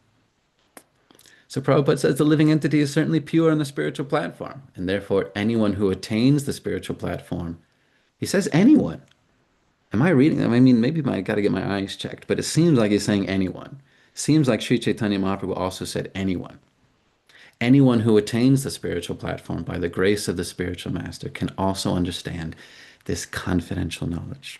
So Prabhupada says the living entity is certainly pure on the spiritual platform, and therefore anyone who attains the spiritual platform, he says anyone. Am I reading them? I mean, maybe I got to get my eyes checked, but it seems like he's saying anyone. Seems like Sri Chaitanya Mahaprabhu also said anyone. Anyone who attains the spiritual platform by the grace of the spiritual master can also understand this confidential knowledge.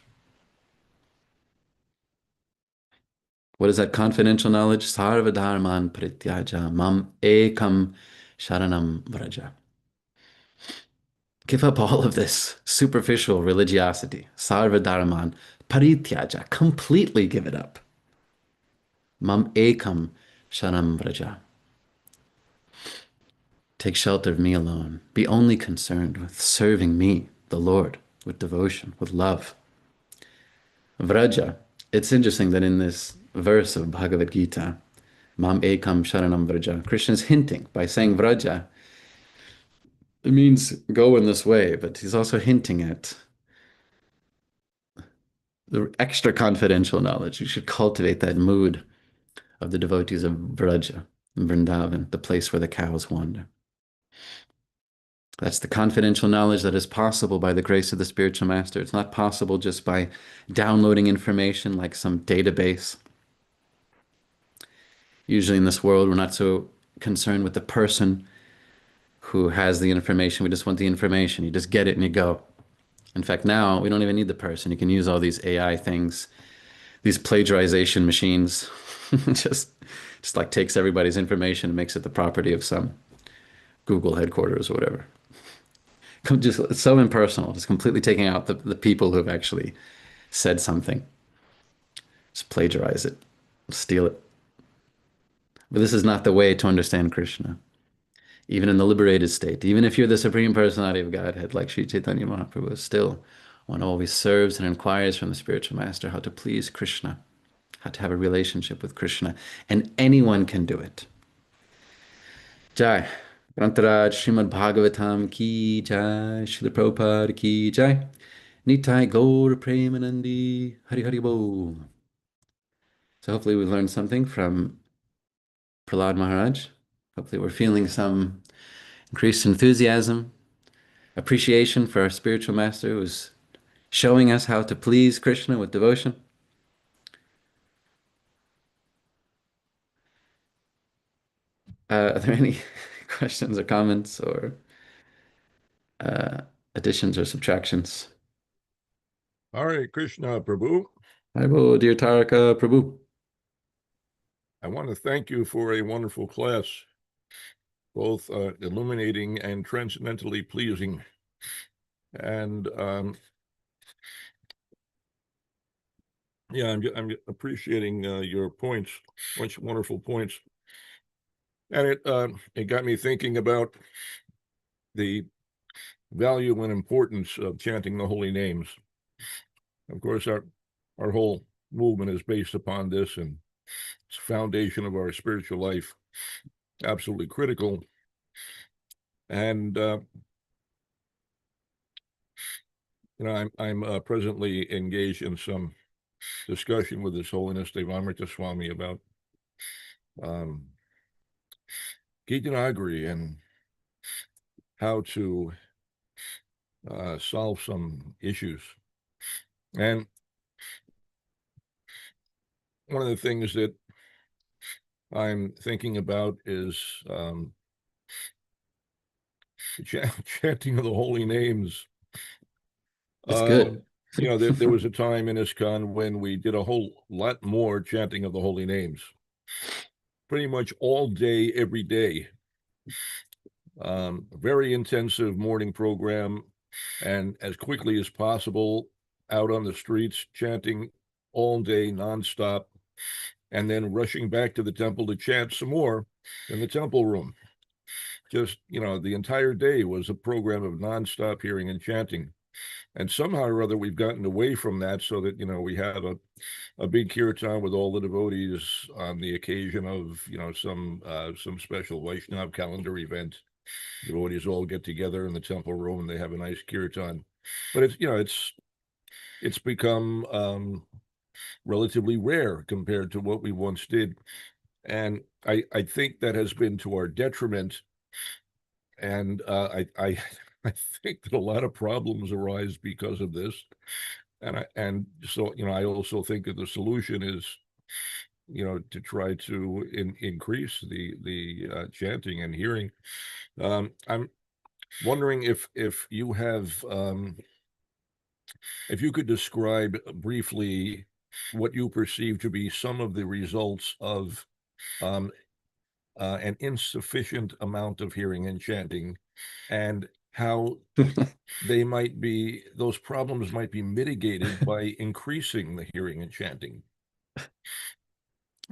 What is that confidential knowledge? Sarva dharman prityaja mam ekam sharanam vraja. Give up all of this superficial religiosity. Sarva dharman parityaja. Completely give it up. Mam ekam sharanam vraja. Take shelter of me alone. Be only concerned with serving me, the Lord, with devotion, with love. Vraja. It's interesting that in this verse of Bhagavad Gita, Mam ekam sharanam vraja, Krishna is hinting by saying vraja. It means go in this way, but he's also hinting at the extra confidential knowledge. You should cultivate that mood of the devotees of Vraja, Vrindavan, the place where the cows wander. That's the confidential knowledge that is possible by the grace of the spiritual master. It's not possible just by downloading information like some database. Usually in this world, we're not so concerned with the person who has the information. We just want the information. You just get it and you go. In fact, now we don't even need the person. You can use all these AI things, these plagiarization machines. just like takes everybody's information and makes it the property of some Google headquarters or whatever. Just, it's so impersonal, just completely taking out the people who have actually said something. Just plagiarize it, steal it. But this is not the way to understand Krishna. Even in the liberated state, even if you're the Supreme Personality of Godhead, like Sri Chaitanya Mahaprabhu, still one always serves and inquires from the spiritual master how to please Krishna, how to have a relationship with Krishna, and anyone can do it. Jai. Grantaraj Srimad Bhagavatam ki jai, Srila Prabhupada ki jai, Nitai Gaur Premanandi, Hari Hari Bo. So hopefully we learned something from Prahlad Maharaj. Hopefully we're feeling some increased enthusiasm, appreciation for our spiritual master who's showing us how to please Krishna with devotion. Are there any questions or comments or additions or subtractions? Hare Krishna, Prabhu. Haribo, dear Taraka Prabhu. I want to thank you for a wonderful class, both illuminating and transcendently pleasing. And yeah, I'm appreciating your points, bunch of wonderful points. And it got me thinking about the value and importance of chanting the holy names. Of course, our whole movement is based upon this, and it's the foundation of our spiritual life. Absolutely critical. And I'm presently engaged in some discussion with His Holiness Devamrita Swami about Gita Nagari and how to solve some issues. And one of the things that I'm thinking about is chanting of the holy names. It's good. There was a time in ISKCON when we did a whole lot more chanting of the holy names, pretty much all day, every day. Very intensive morning program, and as quickly as possible out on the streets, chanting all day, nonstop, and then rushing back to the temple to chant some more in the temple room. Just, the entire day was a program of nonstop hearing and chanting. And somehow or other, we've gotten away from that so that, we have a big kirtan with all the devotees on the occasion of, some special Vaishnav calendar event. Devotees all get together in the temple room and they have a nice kirtan. But it's become relatively rare compared to what we once did. And I think that has been to our detriment. And I think that a lot of problems arise because of this. And so I also think that the solution is to try to increase the chanting and hearing. I'm wondering if you have if you could describe briefly what you perceive to be some of the results of an insufficient amount of hearing and chanting, and how those problems might be mitigated by increasing the hearing and chanting.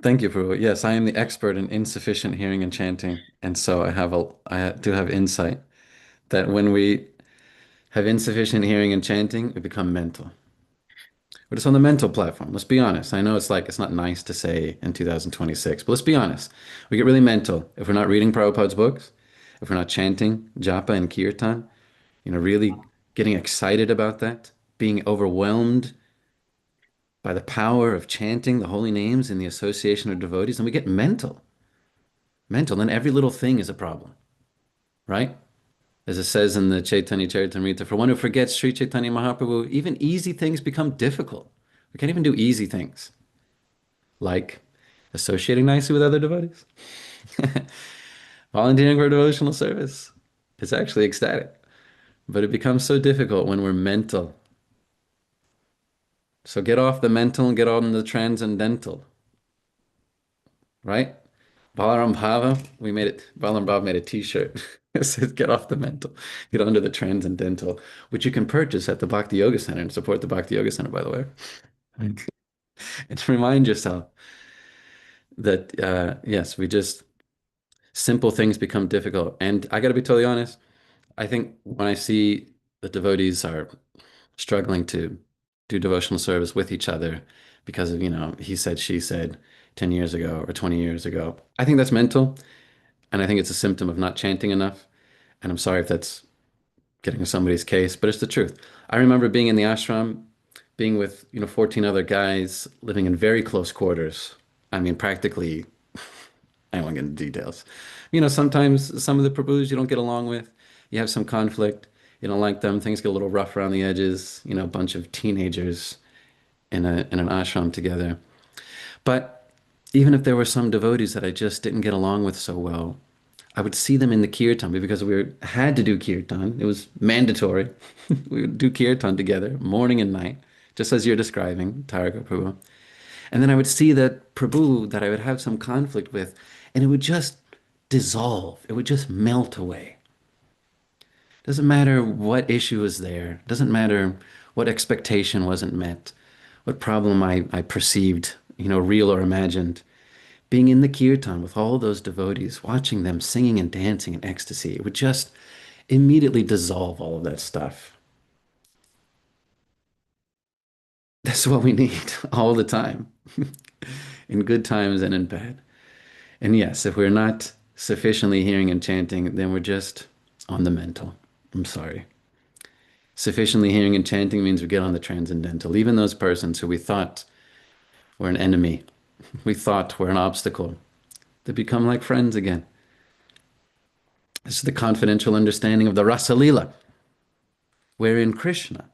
Thank you, Prabhu. Yes, I am the expert in insufficient hearing and chanting, and so I do have insight that when we have insufficient hearing and chanting, we become mental. We're just on the mental platform. Let's be honest. I know it's not nice to say in 2026, but let's be honest. We get really mental if we're not reading Prabhupada's books, if we're not chanting japa and kirtan, really getting excited about that, being overwhelmed by the power of chanting the holy names in the association of devotees, and we get mental. Mental, then every little thing is a problem, right? As it says in the Chaitanya Charitamrita, for one who forgets Sri Chaitanya Mahaprabhu, even easy things become difficult. We can't even do easy things, like associating nicely with other devotees, volunteering for devotional service. It's actually ecstatic, but it becomes so difficult when we're mental. So get off the mental and get on the transcendental, right? Balaram Bhava, Balaram Bhava made a t-shirt. It says, get off the mental, get onto the transcendental, which you can purchase at the Bhakti Yoga Center and support the Bhakti Yoga Center, by the way. And to remind yourself that, yes, simple things become difficult. And I got to be totally honest, I think when I see the devotees are struggling to do devotional service with each other because of, he said, she said 10 years ago or 20 years ago, I think that's mental. And I think it's a symptom of not chanting enough. And I'm sorry if that's getting somebody's case, but it's the truth. I remember being in the ashram, being with, 14 other guys living in very close quarters. I mean, practically, I won't get into details. Sometimes some of the Prabhus you don't get along with, you have some conflict, you don't like them, things get a little rough around the edges, a bunch of teenagers in an ashram together. But even if there were some devotees that I just didn't get along with so well, I would see them in the kirtan because had to do kirtan. It was mandatory. We would do kirtan together, morning and night, just as you're describing, Taraka Prabhu. And then I would see that Prabhu that I would have some conflict with, and it would just dissolve. It would just melt away. Doesn't matter what issue is there. Doesn't matter what expectation wasn't met, what problem I perceived, real or imagined. Being in the kirtan with all those devotees, watching them singing and dancing in ecstasy, it would just immediately dissolve all of that stuff. That's what we need all the time, in good times and in bad. And yes, if we're not sufficiently hearing and chanting, then we're just on the mental. I'm sorry. Sufficiently hearing and chanting means we get on the transcendental. Even those persons who we thought were an enemy, we thought were an obstacle, they become like friends again. This is the confidential understanding of the Rasa Lila, wherein Krishna,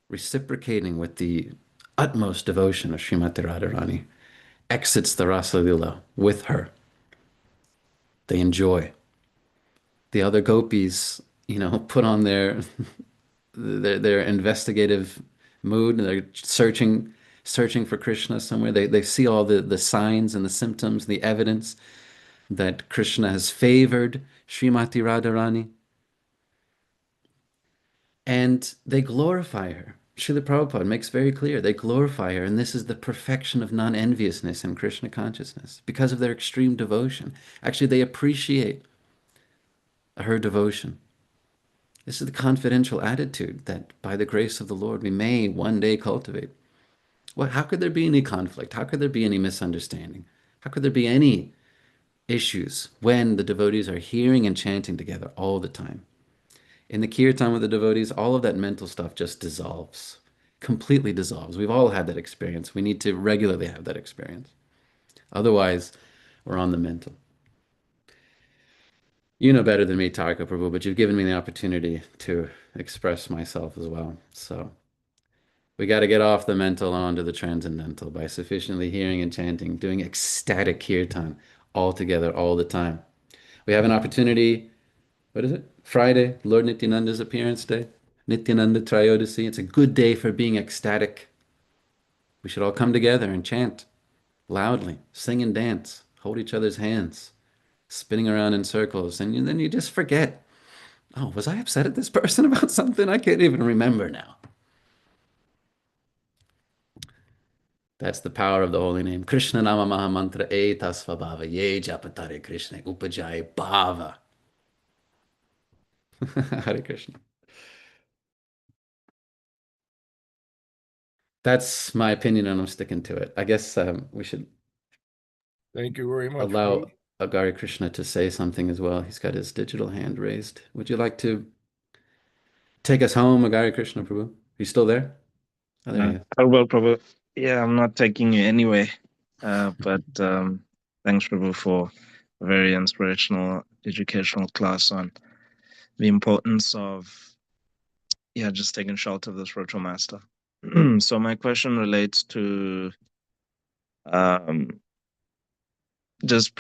reciprocating with the utmost devotion of Srimati Radharani, exits the Rasa Lila with her. They enjoy. The other gopis, put on their investigative mood, and they're searching for Krishna somewhere. They see all the signs and the symptoms, the evidence that Krishna has favored Srimati Radharani, and they glorify her. Srila Prabhupada makes very clear they glorify her, and this is the perfection of non-enviousness in Krishna consciousness because of their extreme devotion. Actually, they appreciate her devotion. This is the confidential attitude that by the grace of the Lord we may one day cultivate. Well, how could there be any conflict? How could there be any misunderstanding? How could there be any issues when the devotees are hearing and chanting together all the time? In the kirtan with the devotees, all of that mental stuff just dissolves, completely dissolves. We've all had that experience. We need to regularly have that experience. Otherwise, we're on the mental. You know better than me, Tarika Prabhu, but you've given me the opportunity to express myself as well. So we got to get off the mental and onto the transcendental by sufficiently hearing and chanting, doing ecstatic kirtan all together all the time. We have an opportunity, what is it? Friday, Lord Nityananda's appearance day, Nityananda Trayodasi. It's a good day for being ecstatic. We should all come together and chant loudly, sing and dance, hold each other's hands, spinning around in circles, and then you just forget. Oh, was I upset at this person about something? I can't even remember now. That's the power of the holy name. Krishna Nama Maha Mantra Etasvabhava Ye Japatare Krishna Upajaya Bhava. Hare Krishna. That's my opinion, and I'm sticking to it. I guess we should Thank you very much, allow Pete. Agari Krishna to say something as well. He's got his digital hand raised. Would you like to take us home, Agari Krishna Prabhu? Are you still there? Oh, there he is. I will, Prabhu. Yeah, I'm not taking you anyway. But thanks, Prabhu, for a very inspirational educational class on the importance of just taking shelter of the spiritual master. So my question relates to just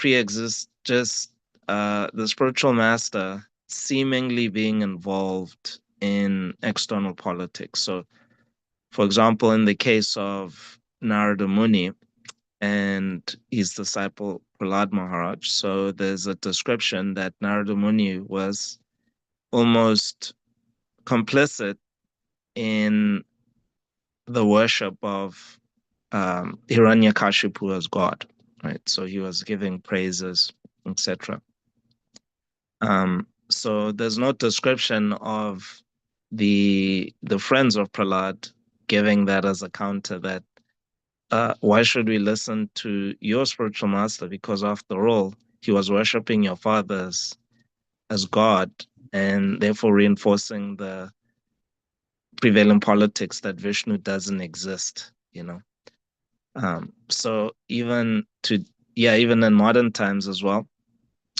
the spiritual master seemingly being involved in external politics. So, for example, in the case of Narada Muni and his disciple Prahlad Maharaj, so there's a description that Narada Muni was almost complicit in the worship of Hiranyakashipu as God, right? So he was giving praises, etc. So there's no description of the friends of Prahlad giving that as a counter that why should we listen to your spiritual master? Because after all, he was worshiping your fathers as God and therefore reinforcing the prevailing politics that Vishnu doesn't exist, So even in modern times as well,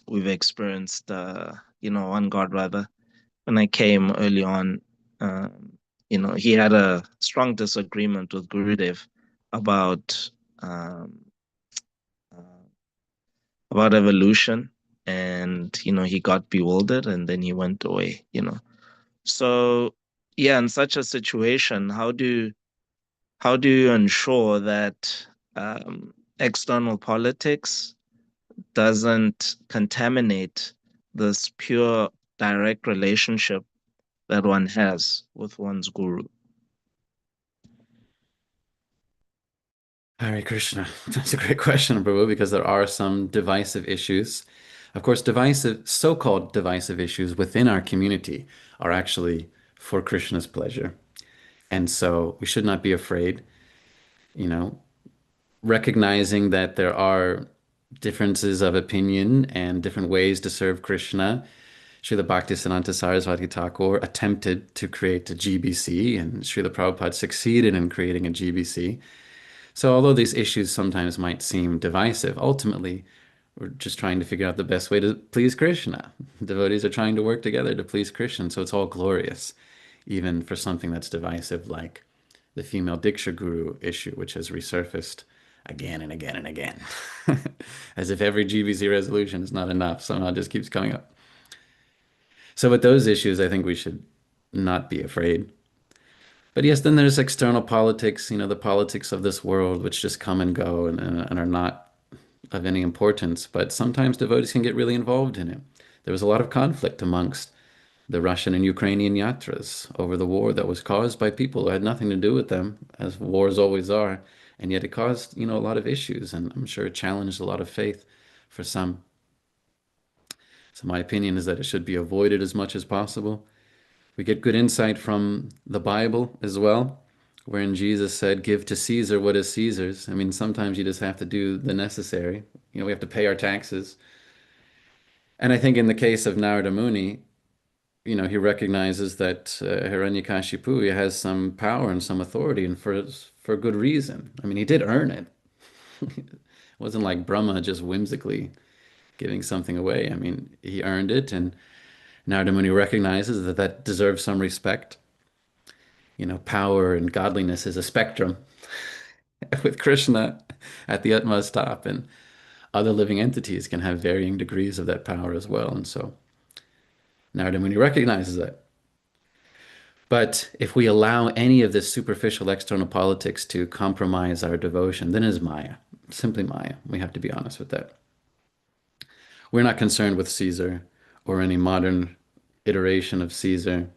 we've experienced, one God rather. When I came early on, he had a strong disagreement with Gurudev about evolution, and he got bewildered, and then he went away. So in such a situation, how do you ensure that external politics doesn't contaminate this pure direct relationship that one has with one's guru? Hare Krishna. That's a great question, Prabhu, because there are some divisive issues. Of course, so-called divisive issues within our community are actually for Krishna's pleasure. And so we should not be afraid, you know, recognizing that there are differences of opinion and different ways to serve Krishna. Srila Bhaktisiddhanta Saraswati Thakur attempted to create a GBC, and Srila Prabhupada succeeded in creating a GBC. So, although these issues sometimes might seem divisive, ultimately, we're just trying to figure out the best way to please Krishna. Devotees are trying to work together to please Krishna, so it's all glorious, even for something that's divisive like the female Diksha Guru issue, which has resurfaced again and again and again. As if every GBC resolution is not enough, somehow it just keeps coming up. So with those issues, I think we should not be afraid. But yes, then there's external politics, the politics of this world, which just come and go and are not of any importance. But sometimes devotees can get really involved in it. There was a lot of conflict amongst the Russian and Ukrainian yatras over the war that was caused by people who had nothing to do with them, as wars always are. And yet it caused, a lot of issues, and I'm sure it challenged a lot of faith for some. So my opinion is that it should be avoided as much as possible. We get good insight from the Bible as well, wherein Jesus said, "Give to Caesar what is Caesar's." I mean, sometimes you just have to do the necessary. We have to pay our taxes. And I think in the case of Narada Muni, he recognizes that Hiranyakashipu has some power and some authority, and for good reason. I mean, he did earn it. It wasn't like Brahma just whimsically giving something away. I mean, he earned it, and Narada Muni recognizes that that deserves some respect. Power and godliness is a spectrum with Krishna at the utmost top, and other living entities can have varying degrees of that power as well. And so Narada Muni recognizes that. But if we allow any of this superficial external politics to compromise our devotion, then it is Maya, simply Maya. We have to be honest with that. We're not concerned with Caesar or any modern iteration of Caesar.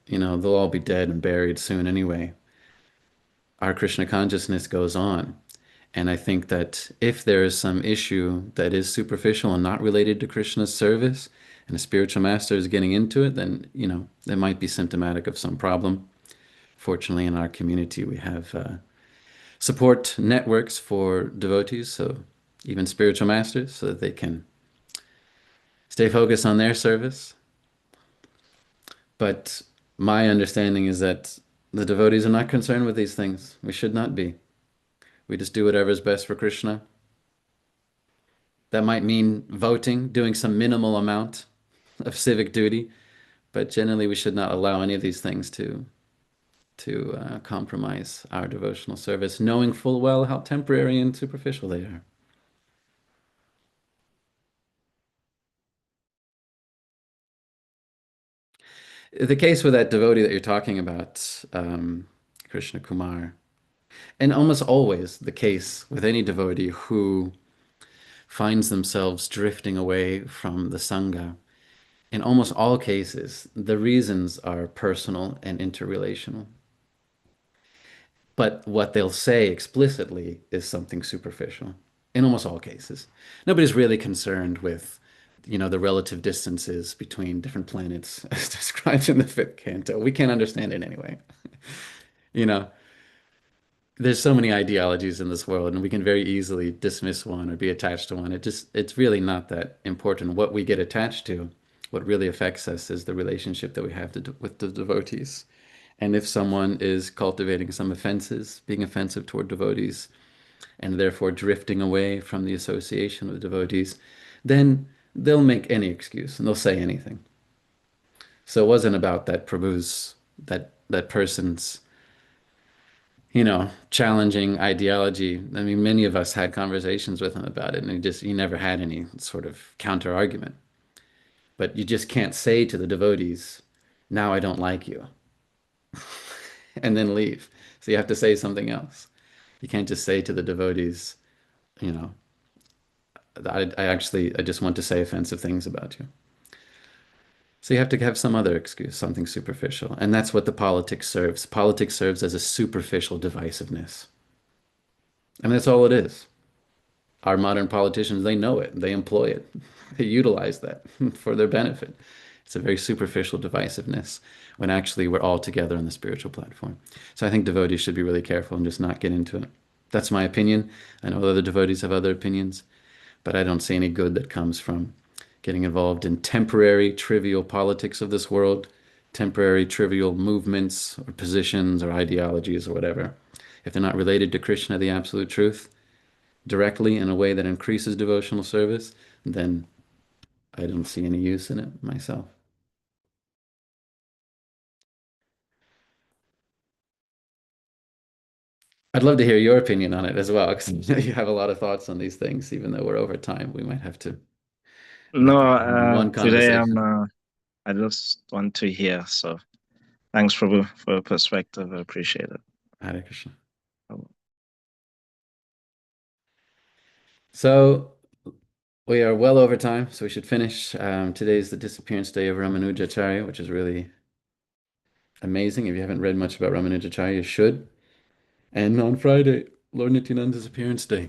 They'll all be dead and buried soon anyway. Our Krishna consciousness goes on. And I think that if there is some issue that is superficial and not related to Krishna's service, and a spiritual master is getting into it, then, it might be symptomatic of some problem. Fortunately, in our community, we have support networks for devotees, so even spiritual masters, so that they can stay focused on their service. But my understanding is that the devotees are not concerned with these things. We should not be. We just do whatever is best for Krishna. That might mean voting, doing some minimal amount of civic duty, but generally we should not allow any of these things to compromise our devotional service, knowing full well how temporary and superficial they are. The case with that devotee that you're talking about, Krishna Kumar, and almost always the case with any devotee who finds themselves drifting away from the Sangha, in almost all cases, the reasons are personal and interrelational. But what they'll say explicitly is something superficial in almost all cases. Nobody's really concerned with, the relative distances between different planets as described in the fifth canto. We can't understand it anyway. You know, there's so many ideologies in this world, and we can very easily dismiss one or be attached to one. It's really not that important. What we get attached to, what really affects us is the relationship that we have with the devotees. And if someone is cultivating some offenses, being offensive toward devotees, and therefore drifting away from the association with devotees, then they'll make any excuse and they'll say anything. So it wasn't about that Prabhu's, that person's, challenging ideology. I mean, many of us had conversations with him about it, and he never had any sort of counter argument. But you just can't say to the devotees, "Now I don't like you," and then leave. So you have to say something else. You can't just say to the devotees, you know, I just want to say offensive things about you. So you have to have some other excuse, something superficial. And that's what the politics serves. Politics serves as a superficial divisiveness. I mean, that's all it is. Our modern politicians, they know it. They employ it. They utilize that for their benefit. It's a very superficial divisiveness when actually we're all together on the spiritual platform. So I think devotees should be really careful and just not get into it. That's my opinion. I know other devotees have other opinions, but I don't see any good that comes from getting involved in temporary, trivial politics of this world, temporary, trivial movements or positions or ideologies or whatever. If they're not related to Krishna, the absolute truth, directly in a way that increases devotional service, then I don't see any use in it myself. I'd love to hear your opinion on it as well, because you have a lot of thoughts on these things, even though we're over time. We might have to make No, it one today conversation. I just want to hear. So thanks for your perspective. I appreciate it. Hare Krishna. So we are well over time, so we should finish. Today's the disappearance day of Ramanujacharya, which is really amazing. If you haven't read much about Ramanujacharya, you should. And on Friday, Lord Nityananda's appearance day.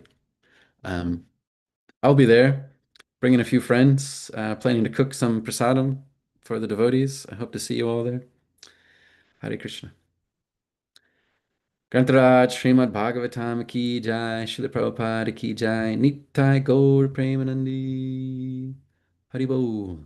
I'll be there, bringing a few friends, planning to cook some prasadam for the devotees. I hope to see you all there. Hare Krishna. Grantaraj Srimad Bhagavatam ki jai, Srila Prabhupada ki jai, Nittai Gaur Premanandi. Haribol.